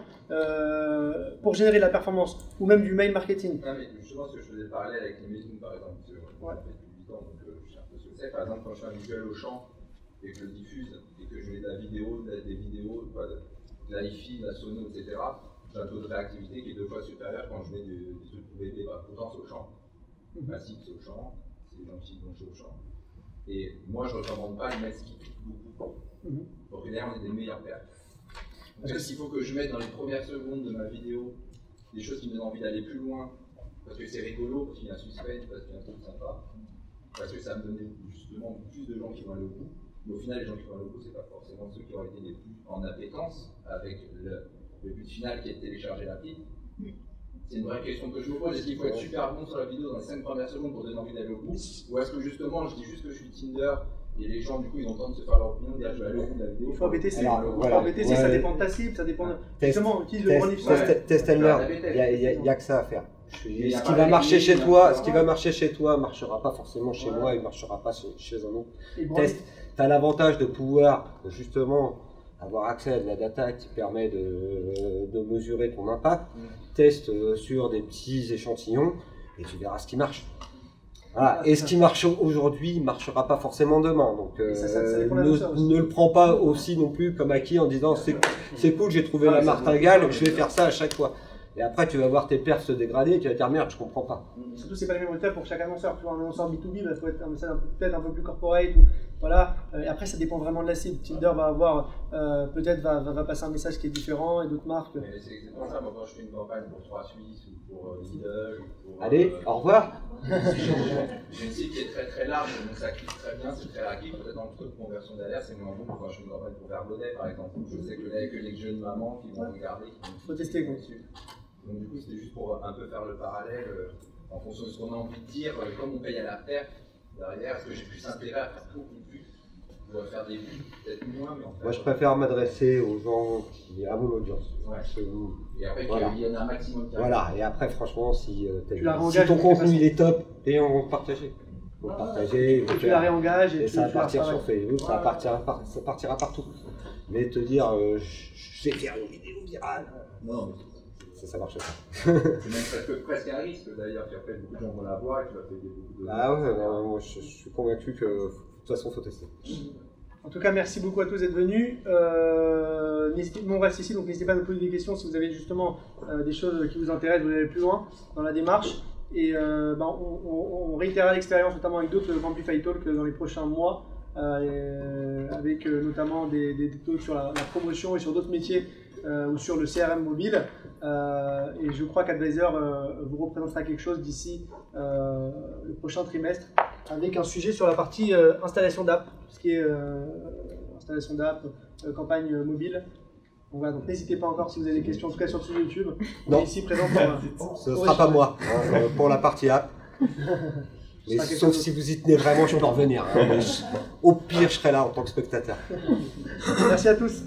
pour générer de la performance, ou même du mail marketing. Non, mais justement, ce que je faisais le parallèle avec les maisons, par exemple, parce que moi, ça fait depuis 8 ans, donc je sais un peu ce que c'est. Par exemple, quand je fais un visuel au champ et que je le diffuse et que je mets de la vidéo, des vidéos, de la hi-fi, de la sono, etc., j'ai un taux de réactivité qui est 2 fois supérieur quand je mets des trucs pour bébé. Pourtant, c'est au champ. Massif, c'est au champ. C'est des gens qui vont chez au champ. Et moi, je ne recommande pas les mecs qui cliquent beaucoup. Pour que derrière, on ait des meilleurs pertes. Donc, est-ce qu'il faut que je mette dans les premières secondes de ma vidéo des choses qui me donnent envie d'aller plus loin, parce que c'est rigolo, parce qu'il y a un suspense, parce qu'il y a un truc sympa, parce que ça me donne justement plus de gens qui vont aller au bout. Mais au final, les gens qui vont aller au bout, c'est pas forcément ceux qui auraient été les plus en appétence avec le but final qui est de télécharger l'appli. C'est une vraie question que je me pose. Est-ce qu'il faut être super bon sur la vidéo dans les 5 premières secondes pour donner envie d'aller au bout? Ou est-ce que justement, je dis juste que je suis Tinder et les gens, du coup, ils ont le temps de se faire leur opinion, dire je vais aller au bout de la vidéo? Il faut ABTC. Ça dépend de ta cible, ça dépend de. Justement, utilise le branding. Test and learn, il n'y a que ça à faire. Ce qui va marcher chez toi, marchera pas forcément chez moi et marchera pas chez un autre. Tu as l'avantage de pouvoir justement avoir accès à de la data qui permet de mesurer ton impact. Teste sur des petits échantillons et tu verras ce qui marche. Voilà. Et ce qui marche aujourd'hui ne marchera pas forcément demain. Donc ne le prends pas aussi non plus comme acquis en disant c'est cool, j'ai trouvé la martingale, je vais faire ça à chaque fois. Et après, tu vas voir tes perfs se dégrader et tu vas te dire merde, je comprends pas. Surtout, c'est pas les mêmes méthodes pour chaque annonceur. Tu vois, un annonceur B2B, il faut être un message peut-être un peu plus corporate. Ou, voilà. Et après, ça dépend vraiment de la cible. Tinder va avoir, peut-être va passer un message qui est différent et d'autres marques. Mais c'est exactement ça. Moi, quand je fais une campagne pour 3 Suisses ou pour Lidl ou pour. Allez, au revoir. J'ai une cible qui est très très large, donc ça clique très bien, c'est très rapide. Peut-être dans le taux de conversion derrière, c'est moins bon quand je fais une campagne pour Verbaudet par exemple. Je sais que là, il y a que les jeunes mamans qui vont regarder. Il faut tester quoi. Donc du coup, c'était juste pour un peu faire le parallèle en fonction de ce qu'on a envie de dire, comme on paye à la perte derrière, est-ce que j'ai plus intérêt à faire beaucoup plus? On va faire des vues, peut-être moins, mais en fait... Moi, je préfère m'adresser aux gens à mon audience. Ouais. Et après, il y en a un maximum qui Voilà, et après, franchement, si ton contenu il est top, et on va partager. Tu la réengages et ça va partir sur Facebook, ça partira partout. Mais te dire, je vais faire une vidéo virale, non. Ça marche pas. C'est même presque un risque d'ailleurs, puis après beaucoup de gens vont la voir et tu vas payer beaucoup de... Ah ouais, moi je suis convaincu que de toute façon il faut tester. En tout cas, merci beaucoup à tous d'être venus. On reste ici, donc n'hésitez pas à nous poser des questions si vous avez justement des choses qui vous intéressent, vous voulez aller plus loin dans la démarche. Et on réitérera l'expérience notamment avec d'autres Amplify Talk dans les prochains mois, avec notamment des talks sur la promotion et sur d'autres métiers ou sur le CRM mobile. Et je crois qu'Advisor vous représentera quelque chose d'ici le prochain trimestre avec un sujet sur la partie installation d'app, ce qui est installation d'app, campagne mobile. Donc voilà, donc n'hésitez pas encore si vous avez des questions, en tout cas sur le sujet YouTube. Non, ici présent ce ne sera pas moi pour la partie app. Mais sauf si vous y tenez vraiment, je peux revenir. Au pire, je serai là en tant que spectateur. Merci à tous.